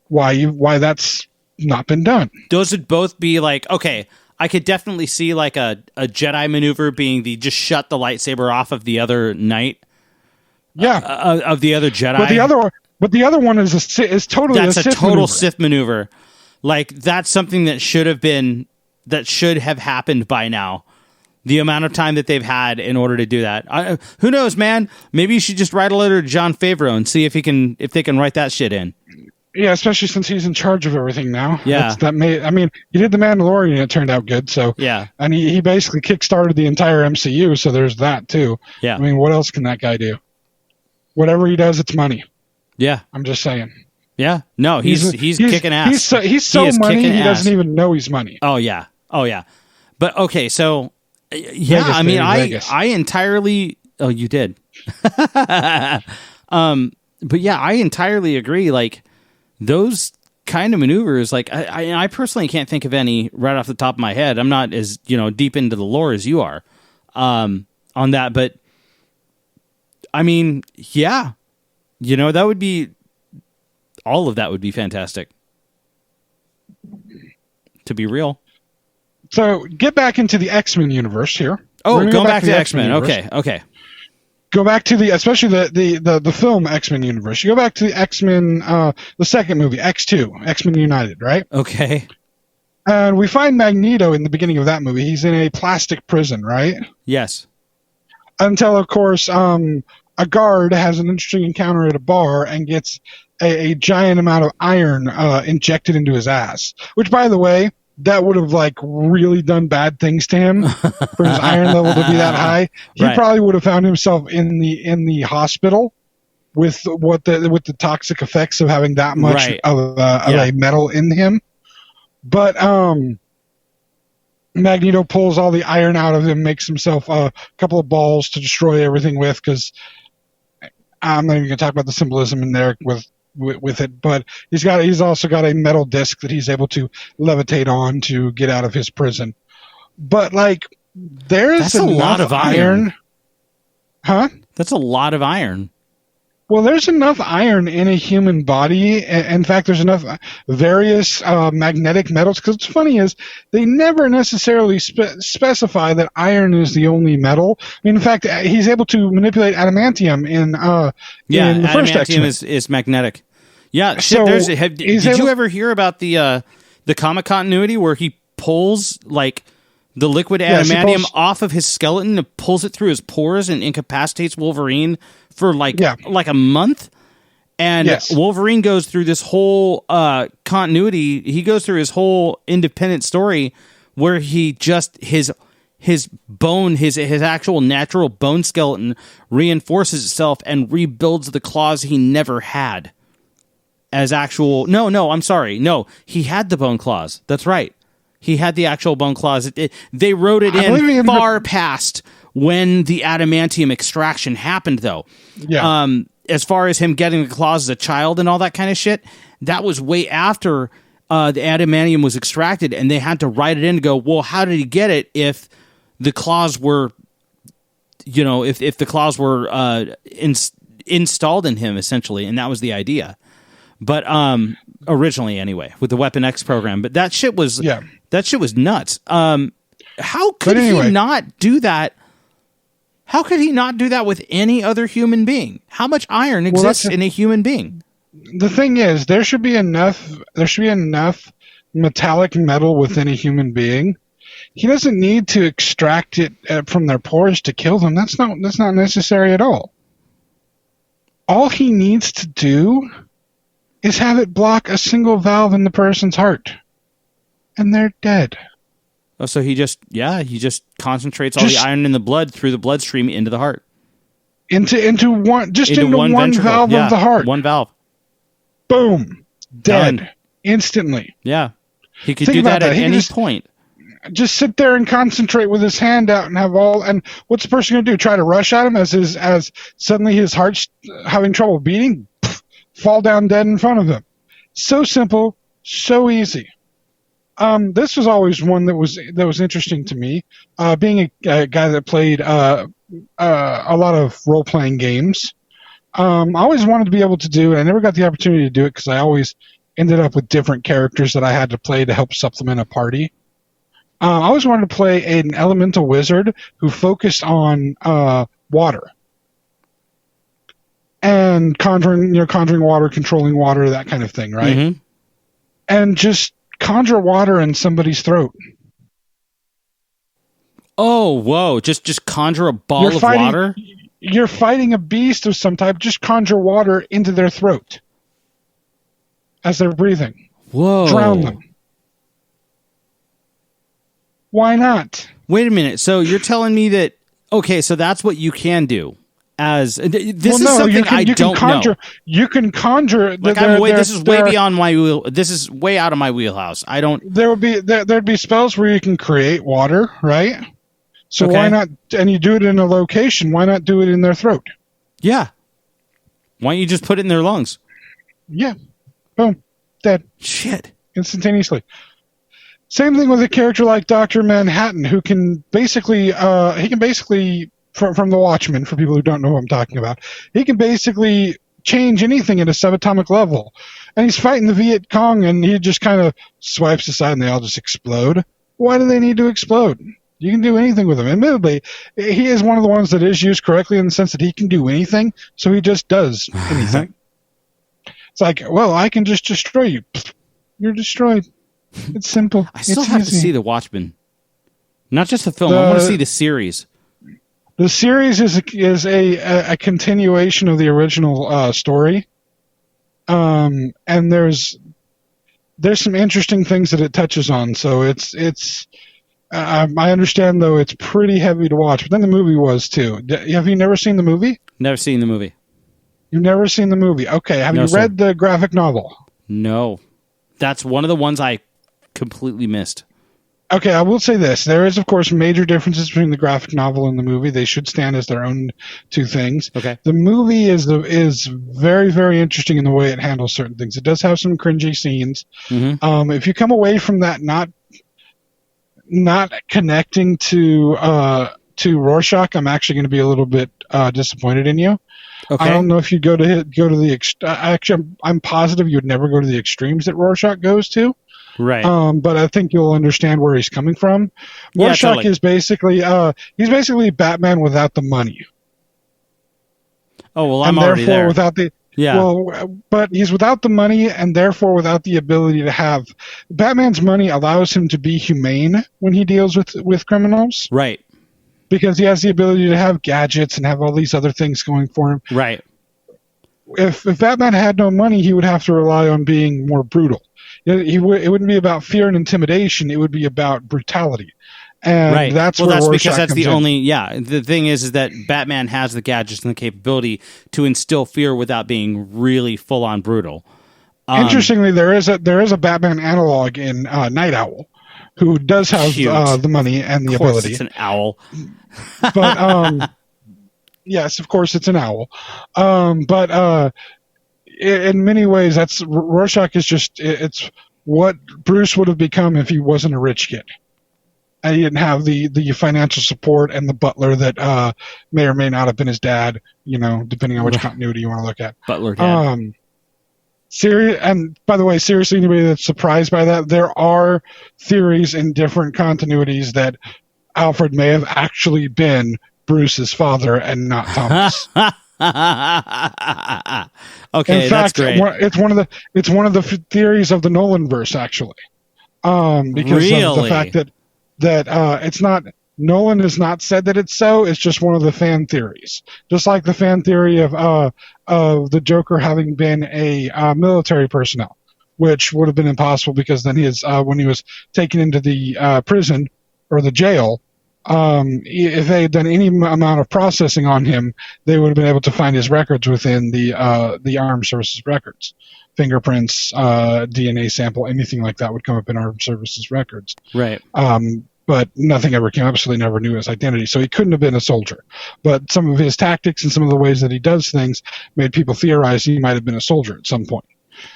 Why that's not been done. Those would both be like, okay, I could definitely see like a Jedi maneuver being the just shut the lightsaber off of the other knight. Yeah. Of the other Jedi. But the other one is totally that's a Sith total maneuver. Sith maneuver. Like that's something that should have happened by now. The amount of time that they've had in order to do that. Who knows, man? Maybe you should just write a letter to Jon Favreau and see if they can write that shit in. Yeah, especially since he's in charge of everything now. Yeah. He did The Mandalorian and it turned out good. So yeah. And he basically kickstarted the entire MCU, so there's that too. Yeah. I mean, what else can that guy do? Whatever he does, it's money. Yeah. I'm just saying. Yeah. No, he's kicking ass. He's so money he doesn't even know he's money. Oh yeah. But okay, so yeah, Vegas, I mean, Vegas. I entirely. Oh, you did. But yeah, I entirely agree. Like those kind of maneuvers, like I personally can't think of any right off the top of my head. I'm not as deep into the lore as you are on that, but I mean, yeah, that would be all of that would be fantastic. To be real. So get back into the X-Men universe here. Oh, going back to the X-Men. Okay. Go back to especially the film X-Men universe. You go back to the X-Men, the second movie, X2, X-Men United, right? Okay. And we find Magneto in the beginning of that movie. He's in a plastic prison, right? Yes. Until, of course, a guard has an interesting encounter at a bar and gets a giant amount of iron injected into his ass. Which, by the way, that would have really done bad things to him for his iron level to be that high. He probably would have found himself in the hospital with the toxic effects of having that much of a metal in him. But Magneto pulls all the iron out of him, makes himself a couple of balls to destroy everything with. Because I'm not even going to talk about the symbolism in there with it, but he's also got a metal disc that he's able to levitate on to get out of his prison. But that's a lot of iron. Huh? That's a lot of iron. Well, there's enough iron in a human body. In fact, there's enough various magnetic metals. Because what's funny is they never necessarily specify that iron is the only metal. I mean, in fact, he's able to manipulate adamantium in the first X-Men. Adamantium is magnetic. Yeah, so did you ever hear about the comic continuity where he pulls the liquid adamantium off of his skeleton and pulls it through his pores and incapacitates Wolverine for a month? And Wolverine goes through this whole continuity. He goes through his whole independent story where he just his bone, his actual natural bone skeleton reinforces itself and rebuilds the claws he never had. as actual. No, I'm sorry. No, he had the bone claws. That's right. He had the actual bone claws. They wrote it in far past when the adamantium extraction happened, though. Yeah. As far as him getting the claws as a child and all that kind of shit, that was way after the adamantium was extracted, and they had to write it in to go, well, how did he get it if the claws were, if the claws were installed in him, essentially, and that was the idea. But originally, anyway, with the Weapon X program. But that shit was nuts. How could he not do that? How could he not do that with any other human being? How much iron exists in a human being? The thing is, there should be enough metallic metal within a human being. He doesn't need to extract it from their pores to kill them. That's not necessary at all. All he needs to do is have it block a single valve in the person's heart, and they're dead. Oh, so he just concentrates all the iron in the blood through the bloodstream into the heart. Into one valve of the heart. One valve. Boom. Dead. Instantly. Yeah. He could do that at any point. Just sit there and concentrate with his hand out and and what's the person going to do? Try to rush at him as suddenly his heart's having trouble beating? Fall down dead in front of him. So simple, so easy. This was always one that was interesting to me. Being a guy that played a lot of role-playing games, I always wanted to be able to do it. I never got the opportunity to do it because I always ended up with different characters that I had to play to help supplement a party. I always wanted to play an elemental wizard who focused on water and conjuring water, controlling water, that kind of thing, right? Mm-hmm. And just conjure water in somebody's throat. Oh, whoa. Just conjure a ball of water? You're fighting a beast of some type. Just conjure water into their throat as they're breathing. Whoa. Drown them. Why not? Wait a minute. So you're telling me that, okay, so that's what you can do. Something I don't know. You can conjure. This is way beyond my wheel. This is way out of my wheelhouse. I don't. There'd be spells where you can create water, right? So why not? And you do it in a location. Why not do it in their throat? Yeah. Why don't you just put it in their lungs? Yeah. Boom. Dead. Shit. Instantaneously. Same thing with a character like Dr. Manhattan, who can basically from the Watchmen, for people who don't know who I'm talking about, he can basically change anything at a subatomic level. And he's fighting the Viet Cong, and he just kind of swipes aside, and they all just explode. Why do they need to explode? You can do anything with him. Admittedly, he is one of the ones that is used correctly in the sense that he can do anything, so he just does anything. It's like, well, I can just destroy you. You're destroyed. It's simple. I still have to see The Watchmen. Not just the film. I want to see the series. The series is a continuation of the original story, and there's some interesting things that it touches on. So it's I understand, though, it's pretty heavy to watch. But then the movie was too. Have you never seen the movie? Never seen the movie. You've never seen the movie? Okay. Have you read the graphic novel? No, that's one of the ones I completely missed. Okay, I will say this. There is, of course, major differences between the graphic novel and the movie. They should stand as their own two things. Okay. The movie is very, very interesting in the way it handles certain things. It does have some cringy scenes. Mm-hmm. If you come away from that not connecting to Rorschach, I'm actually going to be a little bit disappointed in you. Okay. I don't know if you'd go to the actually, I'm positive you would never go to the extremes that Rorschach goes to. Right. But I think you'll understand where he's coming from. Rorschach is basically he's basically Batman without the money. Oh, well, I'm already there. But he's without the money, and therefore without the ability to have Batman's money allows him to be humane when he deals with criminals. Right. Because he has the ability to have gadgets and have all these other things going for him. Right. If Batman had no money, he would have to rely on being more brutal. It wouldn't be about fear and intimidation. It would be about brutality. And right. That's because that's the only. Yeah. The thing is that Batman has the gadgets and the capability to instill fear without being really full on brutal. Interestingly, there is a Batman analog in Night Owl, who does have the money and the of course ability. It's an owl. But yes, of course, it's an owl. But in many ways, that's Rorschach is it's what Bruce would have become if he wasn't a rich kid. And he didn't have the financial support and the butler that may or may not have been his dad, depending on which continuity you want to look at. Butler dad. And by the way, seriously, anybody that's surprised by that, there are theories in different continuities that Alfred may have actually been Bruce's father and not Thomas. Okay, in that's fact, great. It's one of the theories of the Nolanverse, actually, because of the fact that it's not. Nolan has not said that it's so. It's just one of the fan theories, just like the fan theory of the Joker having been a military personnel, which would have been impossible because then when he was taken into the prison or the jail, if they had done any amount of processing on him, they would have been able to find his records within the armed services records, fingerprints, DNA sample, anything like that would come up in armed services records. Right. But nothing ever came up, so they never knew his identity. So he couldn't have been a soldier. But some of his tactics and some of the ways that he does things made people theorize he might have been a soldier at some point.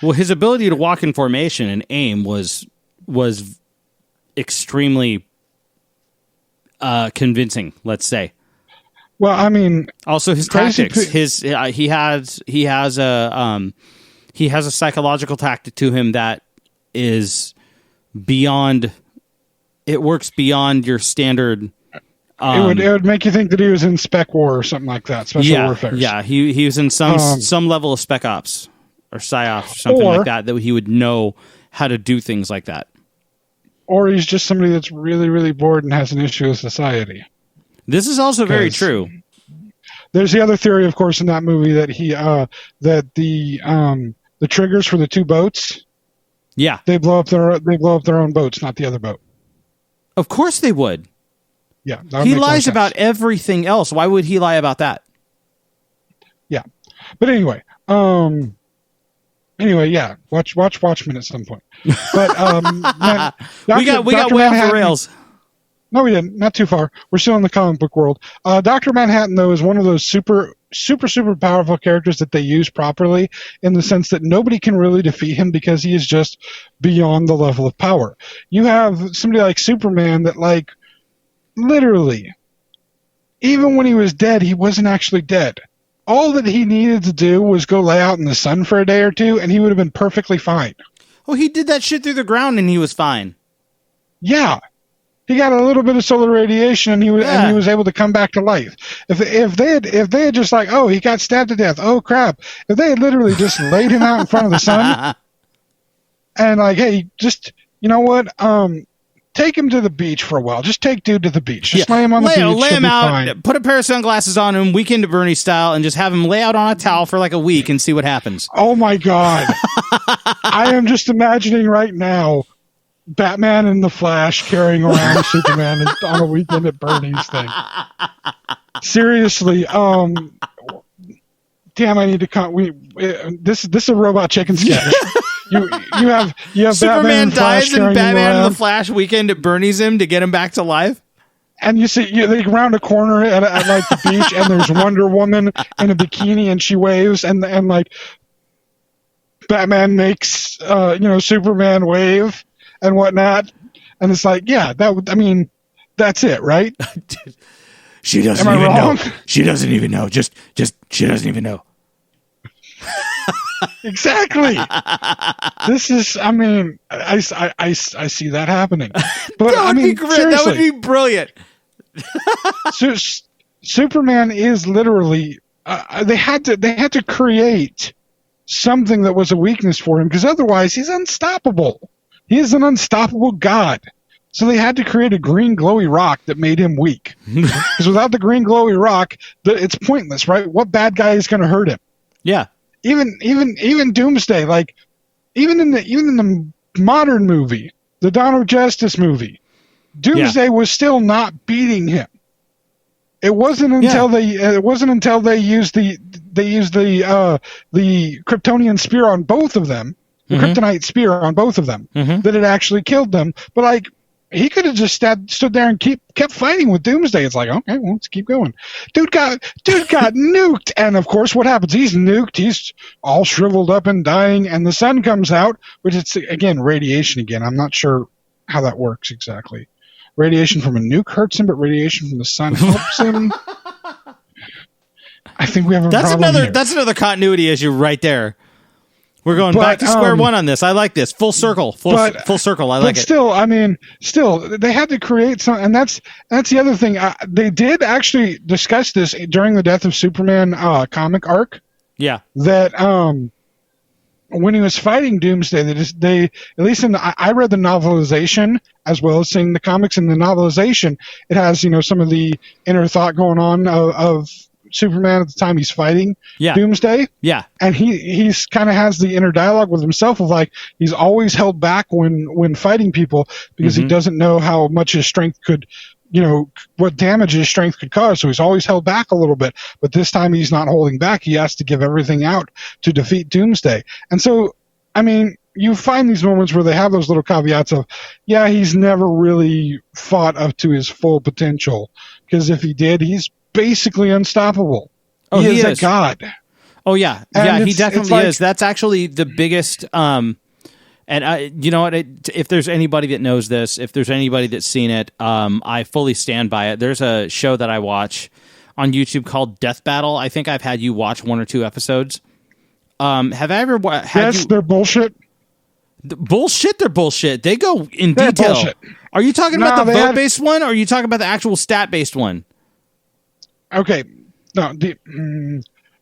Well, his ability to walk in formation and aim was extremely convincing, let's say. Well, I mean, also his tactics. He has a psychological tactic to him that is beyond. It works beyond your standard. It would make you think that he was in Spec War or something like that. Special Warfare. Yeah, he was in some level of Spec Ops or PsyOps or something like that he would know how to do things like that. Or he's just somebody that's really, really bored and has an issue with society. This is also very true. There's the other theory, of course, in that movie that the triggers for the two boats. Yeah, they blow up their own boats, not the other boat. Of course they would. Yeah, he lies about everything else. Why would he lie about that? Yeah, but anyway, yeah, watch Watchmen at some point. But we got way off the rails. No, we didn't. Not too far. We're still in the comic book world. Dr. Manhattan, though, is one of those super powerful characters that they use properly in the sense that nobody can really defeat him because he is just beyond the level of power. You have somebody like Superman that, like, literally, even when he was dead, he wasn't actually dead. All that he needed to do was go lay out in the sun for a day or two, and he would have been perfectly fine. Oh, he did that shit through the ground, and he was fine. Yeah. He got a little bit of solar radiation, and he was able to come back to life. If they had just like, oh, he got stabbed to death, oh crap! If they had literally just laid him out in front of the sun, and like, hey, just you know what, take him to the beach for a while. Just take dude to the beach. Just lay him on the beach. Lay him out. Fine. Put a pair of sunglasses on him, Weekend at Bernie style, and just have him lay out on a towel for like a week and see what happens. Oh my god! I am just imagining right now. Batman and the Flash carrying around Superman on a Weekend at Bernie's thing. Seriously, damn! I need to this is a Robot Chicken sketch. you have Superman Batman and Flash dies and Batman and the Flash Weekend at Bernie's him to get him back to life. And you see, they round a corner at like the beach, and there's Wonder Woman in a bikini, and she waves, and like Batman makes Superman wave. And whatnot, and it's like, yeah, that's it, right? She doesn't even know. She doesn't even know. Just she doesn't even know. Exactly. This is, I see that happening. But that would be great. That would be brilliant. Superman is literally. They had to create something that was a weakness for him because otherwise he's unstoppable. He is an unstoppable god. So they had to create a green glowy rock that made him weak. Because without the green glowy rock, it's pointless, right? What bad guy is going to hurt him? Yeah. Even Doomsday, like even in the modern movie, the Dawn of Justice movie, Doomsday was still not beating him. It wasn't until they used the Kryptonian spear on both of them. the kryptonite spear on both of them, that it actually killed them. But like, he could have just stood there and kept fighting with Doomsday. It's like, okay, well, let's keep going. Dude got nuked, and of course, what happens? He's nuked. He's all shriveled up and dying, and the sun comes out, which it's again radiation. Again, I'm not sure how that works exactly. Radiation from a nuke hurts him, but radiation from the sun helps him. I think we have a problem here. That's another continuity issue right there. We're going back to square one on this. I like this. Full circle. Full circle. I like it. Still, they had to create some, and that's the other thing. They did actually discuss this during the Death of Superman comic arc. Yeah. That when he was fighting Doomsday, they at least I read the novelization as well as seeing the comics. In the novelization, it has some of the inner thought going on of Superman at the time he's fighting Doomsday. Yeah. And he's kind of has the inner dialogue with himself of like, he's always held back when fighting people because he doesn't know how much his strength could, what damage his strength could cause. So he's always held back a little bit, but this time he's not holding back. He has to give everything out to defeat Doomsday. And so, I mean, you find these moments where they have those little caveats of, he's never really fought up to his full potential, because if he did, he's basically unstoppable. He is a god. Oh yeah, he definitely is. That's actually the biggest. And you know what? If there's anybody that knows this, if there's anybody that's seen it, I fully stand by it. There's a show that I watch on YouTube called Death Battle. I think I've had you watch 1 or 2 episodes. Have I ever? They're bullshit. Bullshit. They're bullshit. They go in detail. Bullshit. Are you talking about the vote-based one, or are you talking about the actual stat-based one? Okay, no, the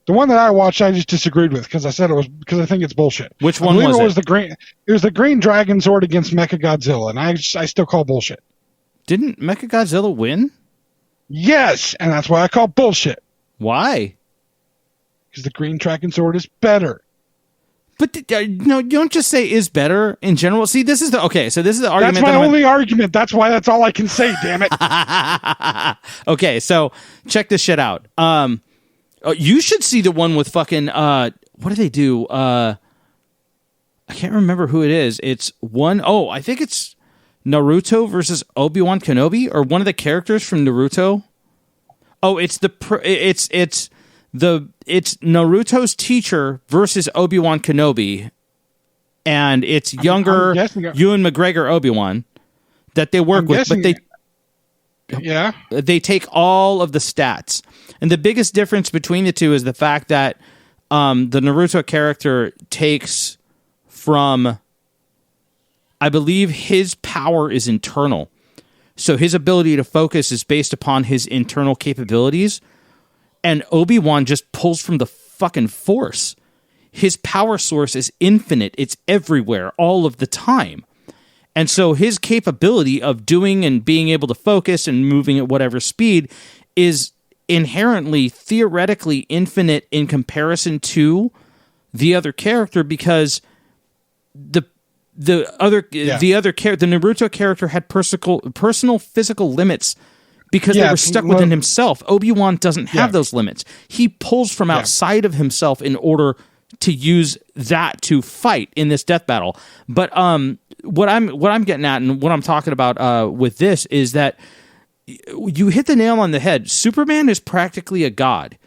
one that I watched, I just disagreed with because I said it was because I think it's bullshit. Which one was it? It was the Green Dragon Sword against Mechagodzilla, and I still call bullshit. Didn't Mechagodzilla win? Yes, and that's why I call bullshit. Why? Because the Green Dragon Sword is better. But you don't just say is better in general. See, this is the argument. That's my only argument. That's why that's all I can say. Damn it. Okay, so check this shit out. You should see the one with fucking what do they do? I can't remember who it is. It's one. Oh, I think it's Naruto versus Obi-Wan Kenobi, or one of the characters from Naruto. Oh, it's Naruto's teacher versus Obi-Wan Kenobi, and it's younger Ewan McGregor Obi-Wan that they work with, but they take all of the stats. And the biggest difference between the two is the fact that the Naruto character takes from, I believe his power is internal. So his ability to focus is based upon his internal capabilities. And Obi-Wan just pulls from the fucking Force. His power source is infinite. It's everywhere, all of the time. And so his capability of doing and being able to focus and moving at whatever speed is inherently, theoretically infinite in comparison to the other character, because the Naruto character had personal physical limits because they were stuck within himself. Obi-Wan doesn't have those limits. He pulls from outside of himself in order to use that to fight in this death battle. But what I'm getting at and what I'm talking about with this is that you hit the nail on the head. Superman is practically a god.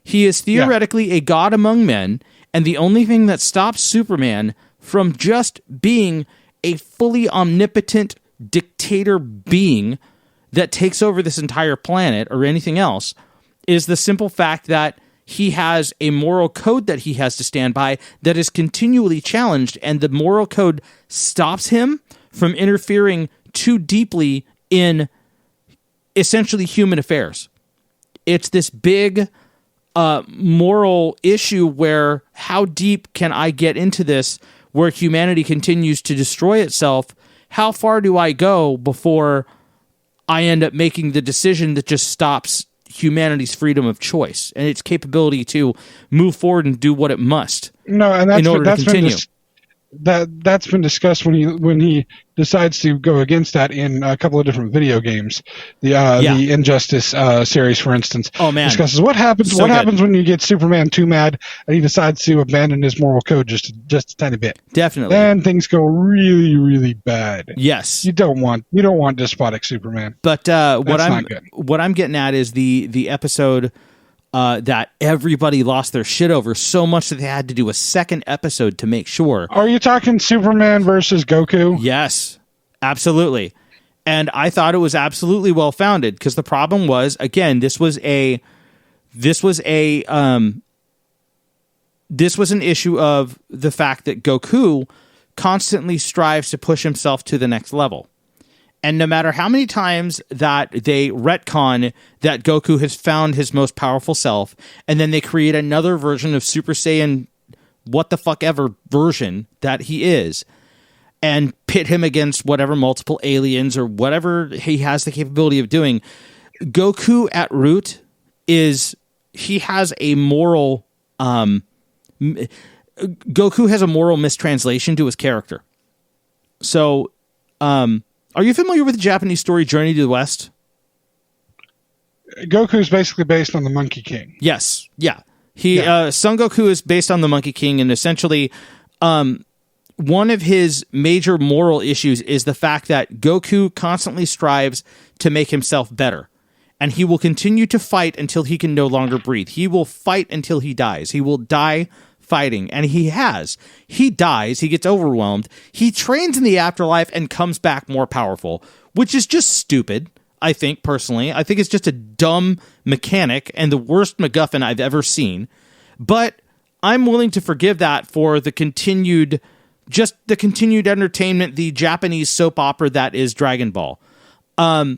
He is theoretically a god among men, and the only thing that stops Superman from just being a fully omnipotent dictator being that takes over this entire planet or anything else is the simple fact that he has a moral code that he has to stand by that is continually challenged, and the moral code stops him from interfering too deeply in essentially human affairs. It's this big moral issue where how deep can I get into this where humanity continues to destroy itself? How far do I go before I end up making the decision that just stops humanity's freedom of choice and its capability to move forward and do what it must in order to continue? that's been discussed when he decides to go against that in a couple of different video games. The Injustice series, for instance, discusses what happens when you get Superman too mad and he decides to abandon his moral code just a tiny bit. Definitely. Then things go really, really bad. Yes. You don't want despotic Superman. But what I'm getting at is the episode that everybody lost their shit over so much that they had to do a second episode to make sure. Are you talking Superman versus Goku? Yes, absolutely. And I thought it was absolutely well founded because the problem was, again, this was an issue of the fact that Goku constantly strives to push himself to the next level. And no matter how many times that they retcon that Goku has found his most powerful self, and then they create another version of Super Saiyan, what the fuck ever version that he is, and pit him against whatever multiple aliens or whatever he has the capability of doing, Goku at root he has a moral Goku has a moral mistranslation to his character. So, are you familiar with the Japanese story Journey to the West? Goku is basically based on the Monkey King. Yes, yeah. Son Goku is based on the Monkey King, and essentially, one of his major moral issues is the fact that Goku constantly strives to make himself better, and he will continue to fight until he can no longer breathe. He will fight until he dies. He will die fighting, and he dies, he gets overwhelmed, he trains in the afterlife and comes back more powerful, which is just stupid. I think personally, it's just a dumb mechanic and the worst MacGuffin I've ever seen, but I'm willing to forgive that for the continued entertainment, the Japanese soap opera that is Dragon Ball. Now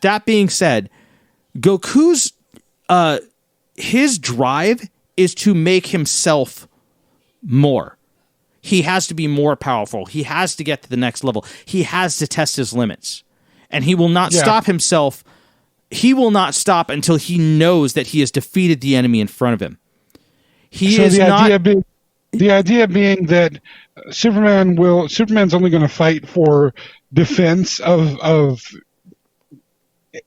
that being said, Goku's his drive is to make himself more. He has to be more powerful. He has to get to the next level. He has to test his limits. And he will not stop himself. He will not stop until he knows that he has defeated the enemy in front of him. The idea being that Superman's only going to fight for defense of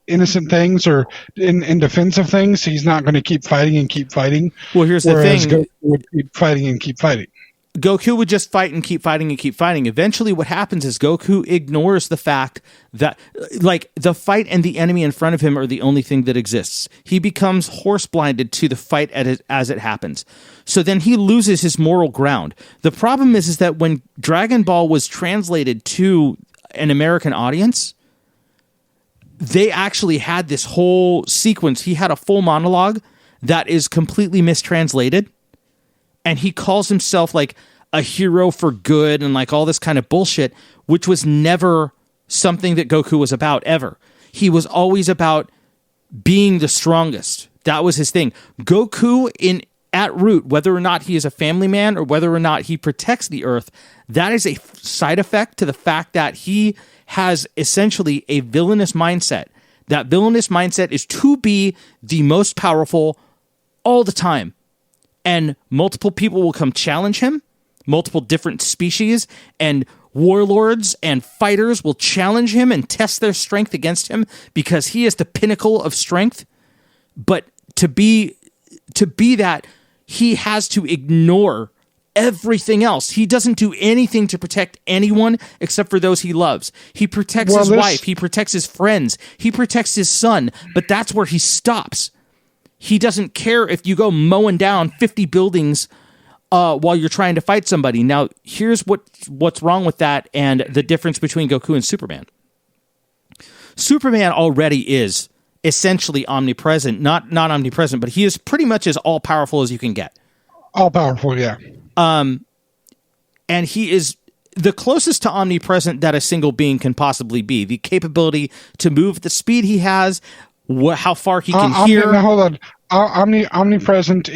innocent things or in defense of things. He's not going to keep fighting and keep fighting. Well, here's the thing. Goku would keep fighting and keep fighting. Goku would just fight and keep fighting and keep fighting. Eventually what happens is Goku ignores the fact that the fight and the enemy in front of him are the only thing that exists. He becomes horse blinded to the fight as it happens. So then he loses his moral ground. The problem is that when Dragon Ball was translated to an American audience, they actually had this whole sequence. He had a full monologue that is completely mistranslated. And he calls himself like a hero for good and like all this kind of bullshit, which was never something that Goku was about ever. He was always about being the strongest. That was his thing. Goku at root, whether or not he is a family man or whether or not he protects the earth, that is a side effect to the fact that he has essentially a villainous mindset. That villainous mindset is to be the most powerful all the time. And multiple people will come challenge him, multiple different species and warlords and fighters will challenge him and test their strength against him because he is the pinnacle of strength. But to be that, he has to ignore everything else. He doesn't do anything to protect anyone except for those he loves. He protects his wife. He protects his friends. He protects his son. But that's where he stops. He doesn't care if you go mowing down 50 buildings while you're trying to fight somebody. Now, here's what's wrong with that and the difference between Goku and Superman. Superman already is essentially omnipresent. Not omnipresent, but he is pretty much as all-powerful as you can get. All-powerful, yeah. And he is the closest to omnipresent that a single being can possibly be. The capability to move at the speed he has, how far he can hear. Now, hold on. Omnipresent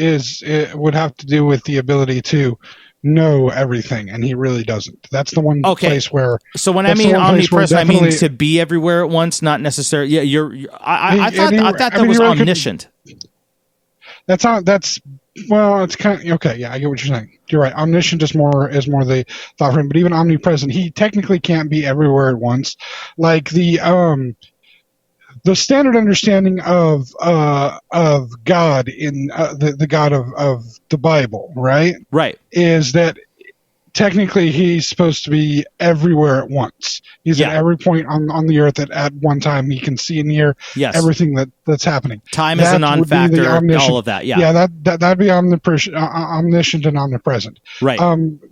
would have to do with the ability to know everything, and he really doesn't. That's the one place where. So when I mean omnipresent, I mean to be everywhere at once, not necessarily. Yeah, I thought that was omniscient. well, it's kind of okay. Yeah, I get what you're saying. You're right. Omniscient is more the thought for him, but even omnipresent, he technically can't be everywhere at once. Like the standard understanding of God in the God of the Bible, right? Right. Is that technically he's supposed to be everywhere at once. He's at every point on the earth at one time. He can see and hear everything that's happening. Time is a non-factor, all of that. Yeah, that'd be omniscient and omnipresent. Right.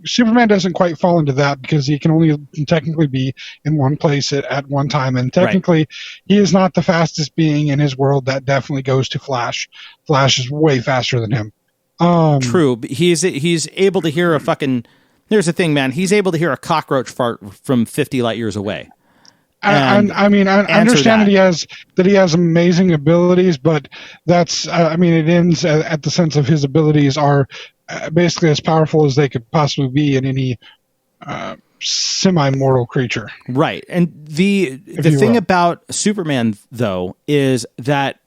Superman doesn't quite fall into that because he can only technically be in one place at one time. And technically, he is not the fastest being in his world. That definitely goes to Flash. Flash is way faster than him. True. He's able to hear a fucking... Here's the thing, man. He's able to hear a cockroach fart from 50 light years away. I understand that he has amazing abilities, but that's it ends at the sense of his abilities are basically as powerful as they could possibly be in any semi-mortal creature. Right. And the thing about Superman, though, is that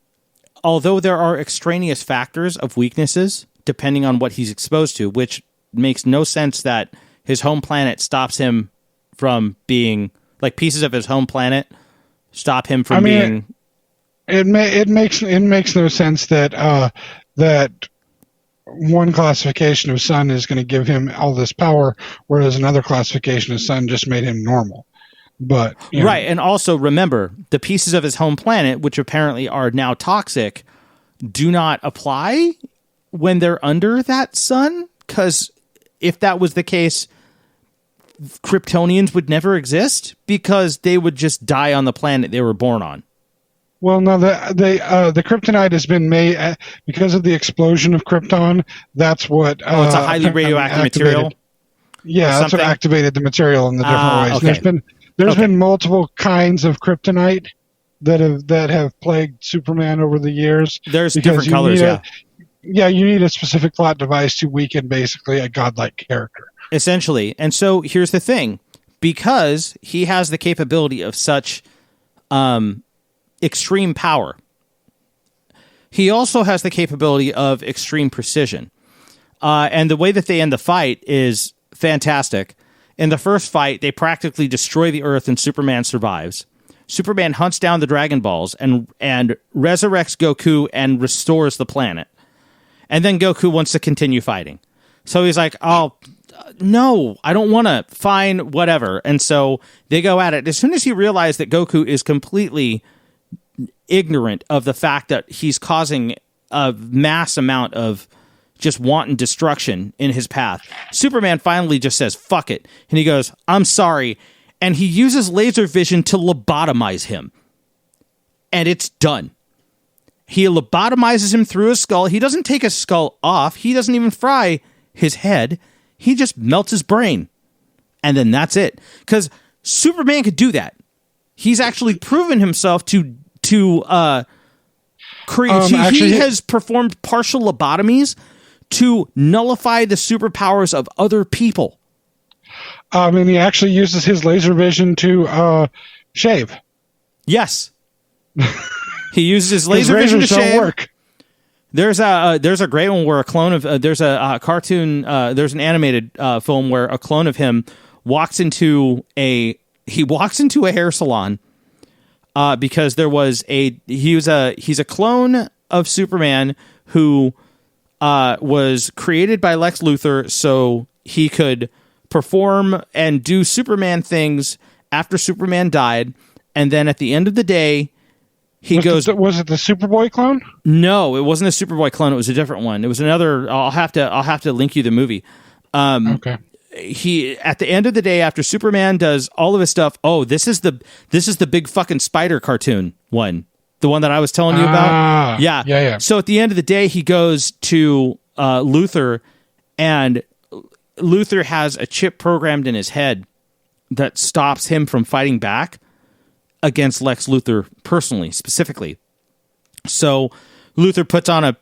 although there are extraneous factors of weaknesses, depending on what he's exposed to, which makes no sense that his home planet stops him from being, like, pieces of his home planet stop him from being. It makes no sense that that one classification of sun is going to give him all this power, whereas another classification of sun just made him normal. But right, and also remember the pieces of his home planet, which apparently are now toxic, do not apply when they're under that sun, because if that was the case, Kryptonians would never exist because they would just die on the planet they were born on. Well, no, the kryptonite has been made because of the explosion of Krypton. That's what. It's a highly radioactive material. Yeah, that's what activated the material in the different ways. Okay. There's been multiple kinds of kryptonite that have plagued Superman over the years. There's different colors. Yeah, you need a specific plot device to weaken basically a godlike character. Essentially. And so here's the thing. Because he has the capability of such extreme power, he also has the capability of extreme precision. And the way that they end the fight is fantastic. In the first fight, they practically destroy the Earth and Superman survives. Superman hunts down the Dragon Balls and resurrects Goku and restores the planet. And then Goku wants to continue fighting. So he's like, oh, no, I don't want to. Fine, whatever. And so they go at it. As soon as he realized that Goku is completely ignorant of the fact that he's causing a mass amount of just wanton destruction in his path, Superman finally just says, fuck it. And he goes, I'm sorry. And he uses laser vision to lobotomize him. And it's done. He lobotomizes him through his skull. He doesn't take his skull off. He doesn't even fry his head. He just melts his brain. And then that's it. Because Superman could do that. He's actually proven himself to create. He has performed partial lobotomies to nullify the superpowers of other people. He actually uses his laser vision to shave. Yes. He uses his laser vision to shave. Work. There's a great one where a clone of there's a cartoon there's an animated film where a clone of him walks into a hair salon because he's a clone of Superman who was created by Lex Luthor so he could perform and do Superman things after Superman died, and then at the end of the day was it the Superboy clone? No, it wasn't a Superboy clone. It was a different one. It was another. I'll have to link you the movie. Okay. He at the end of the day, after Superman does all of his stuff. Oh, this is the big fucking spider cartoon one, the one that I was telling you about. Yeah. So at the end of the day, he goes to Luthor, and Luthor has a chip programmed in his head that stops him from fighting back against Lex Luthor personally, specifically. So Luthor puts on a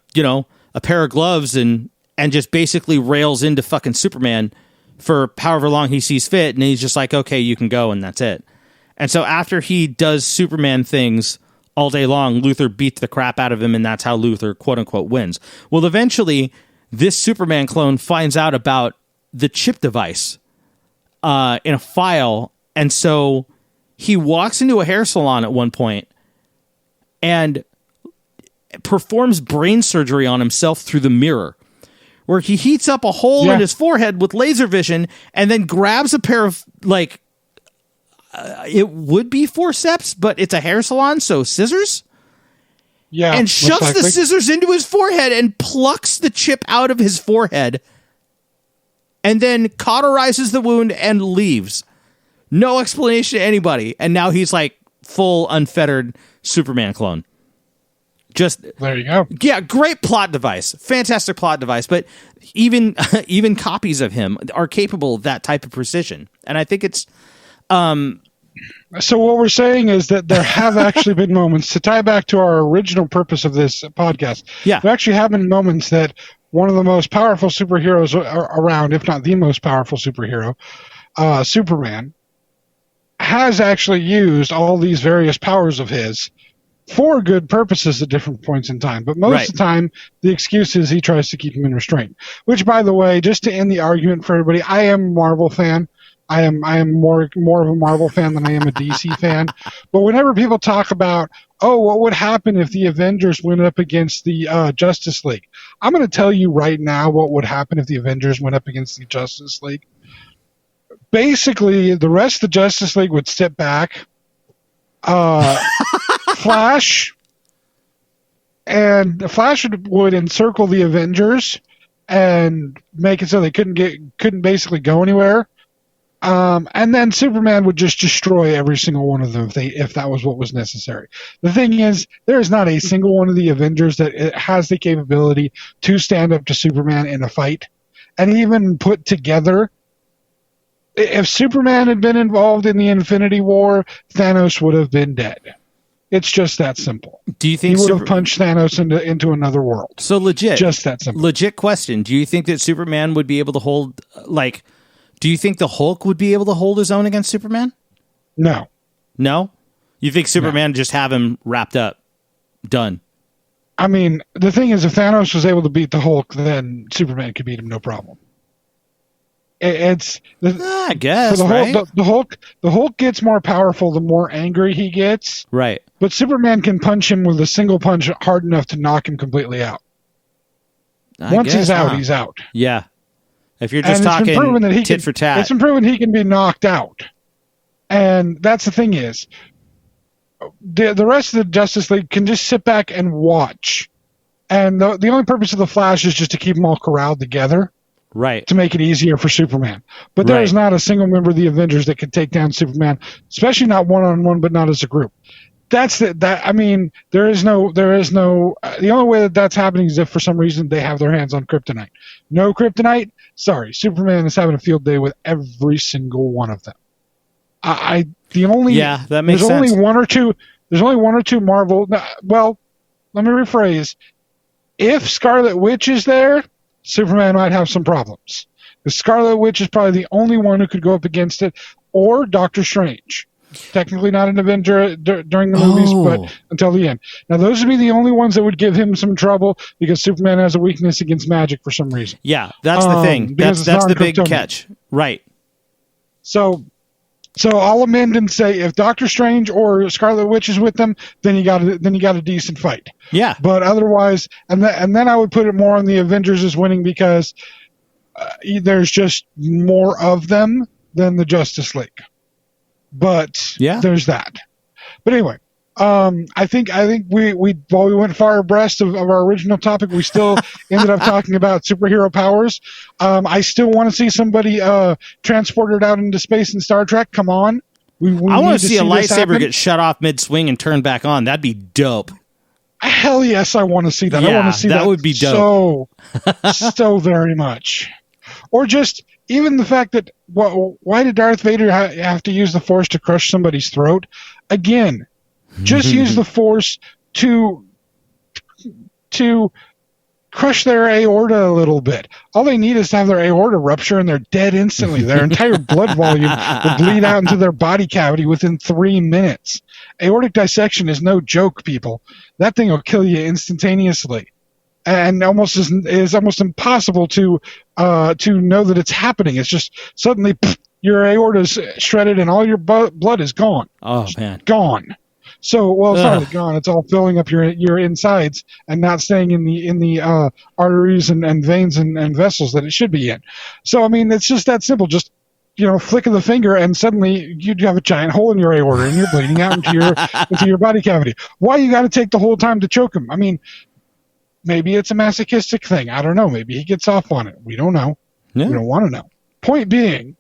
pair of gloves and just basically rails into fucking Superman for however long he sees fit, and he's just like, okay, you can go, and that's it. And so after he does Superman things all day long, Luthor beats the crap out of him, and that's how Luthor, quote unquote, wins. Well, eventually, this Superman clone finds out about the chip device in a file, and so he walks into a hair salon at one point and performs brain surgery on himself through the mirror, where he heats up a hole in his forehead with laser vision and then grabs a pair of, like, it would be forceps, but it's a hair salon, so scissors. Yeah. And shoves the scissors into his forehead and plucks the chip out of his forehead and then cauterizes the wound and leaves. No explanation to anybody. And now he's like full unfettered Superman clone. Just there you go. Yeah, great plot device. Fantastic plot device. But even copies of him are capable of that type of precision. And I think it's so what we're saying is that there have actually been moments, to tie back to our original purpose of this podcast. Yeah. There actually have been moments that one of the most powerful superheroes around, if not the most powerful superhero, Superman, has actually used all these various powers of his for good purposes at different points in time. But most of the time, the excuse is he tries to keep him in restraint. Which, by the way, just to end the argument for everybody, I am a Marvel fan. I am more of a Marvel fan than I am a DC fan. But whenever people talk about, oh, what would happen if the Avengers went up against the Justice League? I'm going to tell you right now what would happen if the Avengers went up against the Justice League. Basically, the rest of the Justice League would step back. Flash would encircle the Avengers and make it so they couldn't basically go anywhere. And then Superman would just destroy every single one of them if that was what was necessary. The thing is, there is not a single one of the Avengers that has the capability to stand up to Superman in a fight. And even put together, if Superman had been involved in the Infinity War, Thanos would have been dead. It's just that simple. Do you think he would have punched Thanos into another world? So legit. Just that simple. Legit question. Do you think that Superman would be able to hold, like, do you think the Hulk would be able to hold his own against Superman? No. No? You think Superman just have him wrapped up? Done. I mean, the thing is, if Thanos was able to beat the Hulk, then Superman could beat him, no problem. I guess, the Hulk gets more powerful the more angry he gets. Right. But Superman can punch him with a single punch hard enough to knock him completely out. Once he's out, he's out. Yeah. If you're just talking tit for tat. It's been proven he can be knocked out. And that's the thing is, the rest of the Justice League can just sit back and watch. And the only purpose of the Flash is just to keep them all corralled together. Right. To make it easier for Superman. But there is not a single member of the Avengers that could take down Superman, especially not one-on-one, but not as a group. There is no, the only way that that's happening is if for some reason they have their hands on kryptonite. No kryptonite? Sorry, Superman is having a field day with every single one of them. That makes sense. There's only one or two Marvel, well, let me rephrase. If Scarlet Witch is there, Superman might have some problems. The Scarlet Witch is probably the only one who could go up against it, or Doctor Strange. Technically not an Avenger during the movies, but until the end. Now, those would be the only ones that would give him some trouble because Superman has a weakness against magic for some reason. Yeah, that's the thing. That's the big catch. Right. So I'll amend and say if Doctor Strange or Scarlet Witch is with them, then you got a decent fight. Yeah. But otherwise, and then I would put it more on the Avengers as winning because there's just more of them than the Justice League. But there's that. But anyway, I think we while we went far abreast of our original topic, we still ended up talking about superhero powers. I still want to see somebody transported out into space in Star Trek. Come on. I want to see a lightsaber get shut off mid-swing and turned back on. That'd be dope. Hell yes, I want to see that. Yeah, I want to see that. Would be dope. So very much. Or just even the fact that why did Darth Vader have to use the Force to crush somebody's throat? Again, just use the Force to crush their aorta a little bit. All they need is to have their aorta rupture and they're dead instantly. Their entire blood volume will bleed out into their body cavity within 3 minutes. Aortic dissection is no joke, people. That thing will kill you instantaneously. And is almost impossible to know that it's happening. It's just suddenly your aorta is shredded and all your blood is gone. Oh, man. Gone. So, well, it's not really gone. It's all filling up your insides and not staying in the arteries and veins and vessels that it should be in. So, I mean, it's just that simple. Just, flick of the finger, and suddenly you have a giant hole in your aorta, and you're bleeding out into your body cavity. Why you got to take the whole time to choke him? I mean, maybe it's a masochistic thing. I don't know. Maybe he gets off on it. We don't know. Yeah. We don't want to know. Point being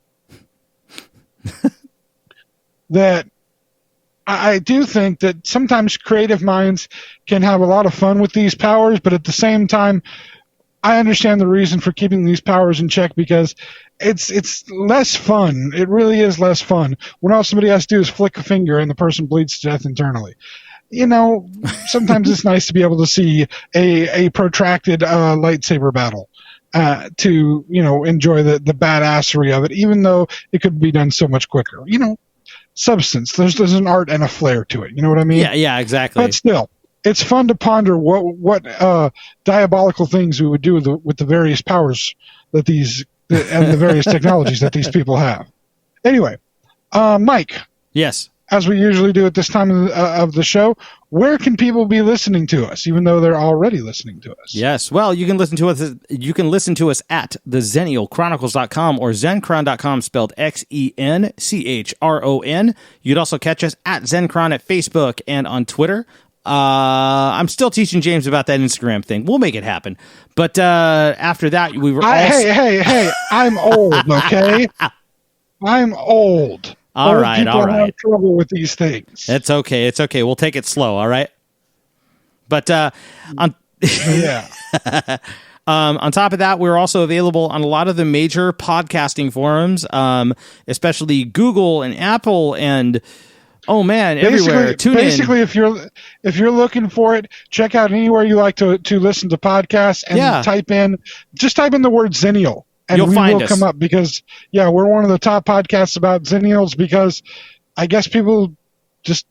that I do think that sometimes creative minds can have a lot of fun with these powers, but at the same time, I understand the reason for keeping these powers in check, because it's less fun. It really is less fun when all somebody has to do is flick a finger and the person bleeds to death internally. Sometimes it's nice to be able to see a protracted lightsaber battle to enjoy the badassery of it, even though it could be done so much quicker. Substance. There's an art and a flair to it. You know what I mean? Yeah, exactly. But still, it's fun to ponder what diabolical things we would do with the various powers that and the various technologies that these people have. Anyway, Mike. Yes. As we usually do at this time of the show, where can people be listening to us, even though they're already listening to us? Yes. Well, you can listen to us. You can listen to us at thexennialchronicles.com or Zencron.com, spelled XENCHRON. You could also catch us at Zencron at Facebook and on Twitter. I'm still teaching James about that Instagram thing. We'll make it happen. But after that, we were. Hey! I'm old. Okay, I'm old. All right. People have trouble with these things. It's okay. We'll take it slow. All right. But on on top of that, we're also available on a lot of the major podcasting forums, especially Google and Apple and everywhere. Tune in. Basically, if you're looking for it, check out anywhere you like to listen to podcasts and type in the word Xennial. And you'll find us. Come up because, we're one of the top podcasts about Xennials, because I guess people just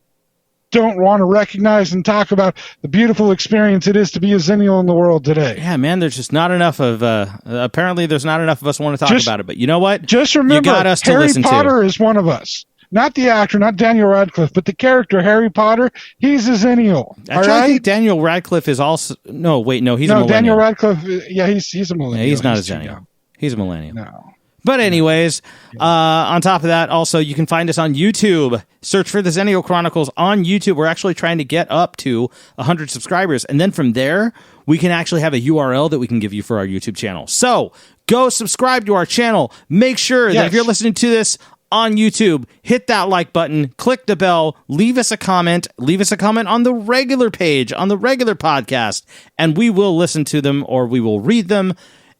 don't want to recognize and talk about the beautiful experience it is to be a Xennial in the world today. Yeah, man, there's just not enough of, apparently there's not enough of us want to talk about it. But you know what? Just remember, you got us Harry to listen Potter to. is one of us. Not the actor, not Daniel Radcliffe, but the character Harry Potter. He's a Xennial. Actually, I think Daniel Radcliffe is also. He's a millennial. Daniel Radcliffe. Yeah, he's a millennial. Yeah, he's not a Xennial. He's a millennial. No. But anyways, on top of that, also, you can find us on YouTube. Search for the Xennial Chronicles on YouTube. We're actually trying to get up to 100 subscribers. And then from there, we can actually have a URL that we can give you for our YouTube channel. So go subscribe to our channel. Make sure that if you're listening to this on YouTube, hit that like button, click the bell, leave us a comment on the regular page, on the regular podcast, and we will listen to them, or we will read them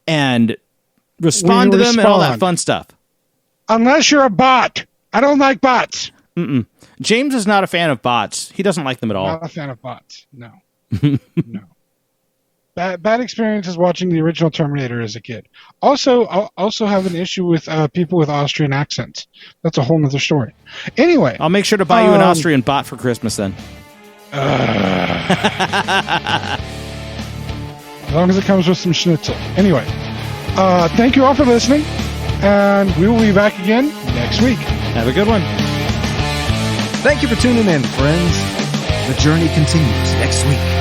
and respond to them and all that fun stuff. Unless you're a bot. I don't like bots. James is not a fan of bots. He doesn't like them at all. Not a fan of bots. No. No. Bad experiences watching the original Terminator as a kid. Also have an issue with people with Austrian accents. That's a whole nother story. Anyway. I'll make sure to buy you an Austrian bot for Christmas then. As long as it comes with some schnitzel. Anyway. Thank you all for listening, and we will be back again next week. Have a good one. Thank you for tuning in, friends. The journey continues next week.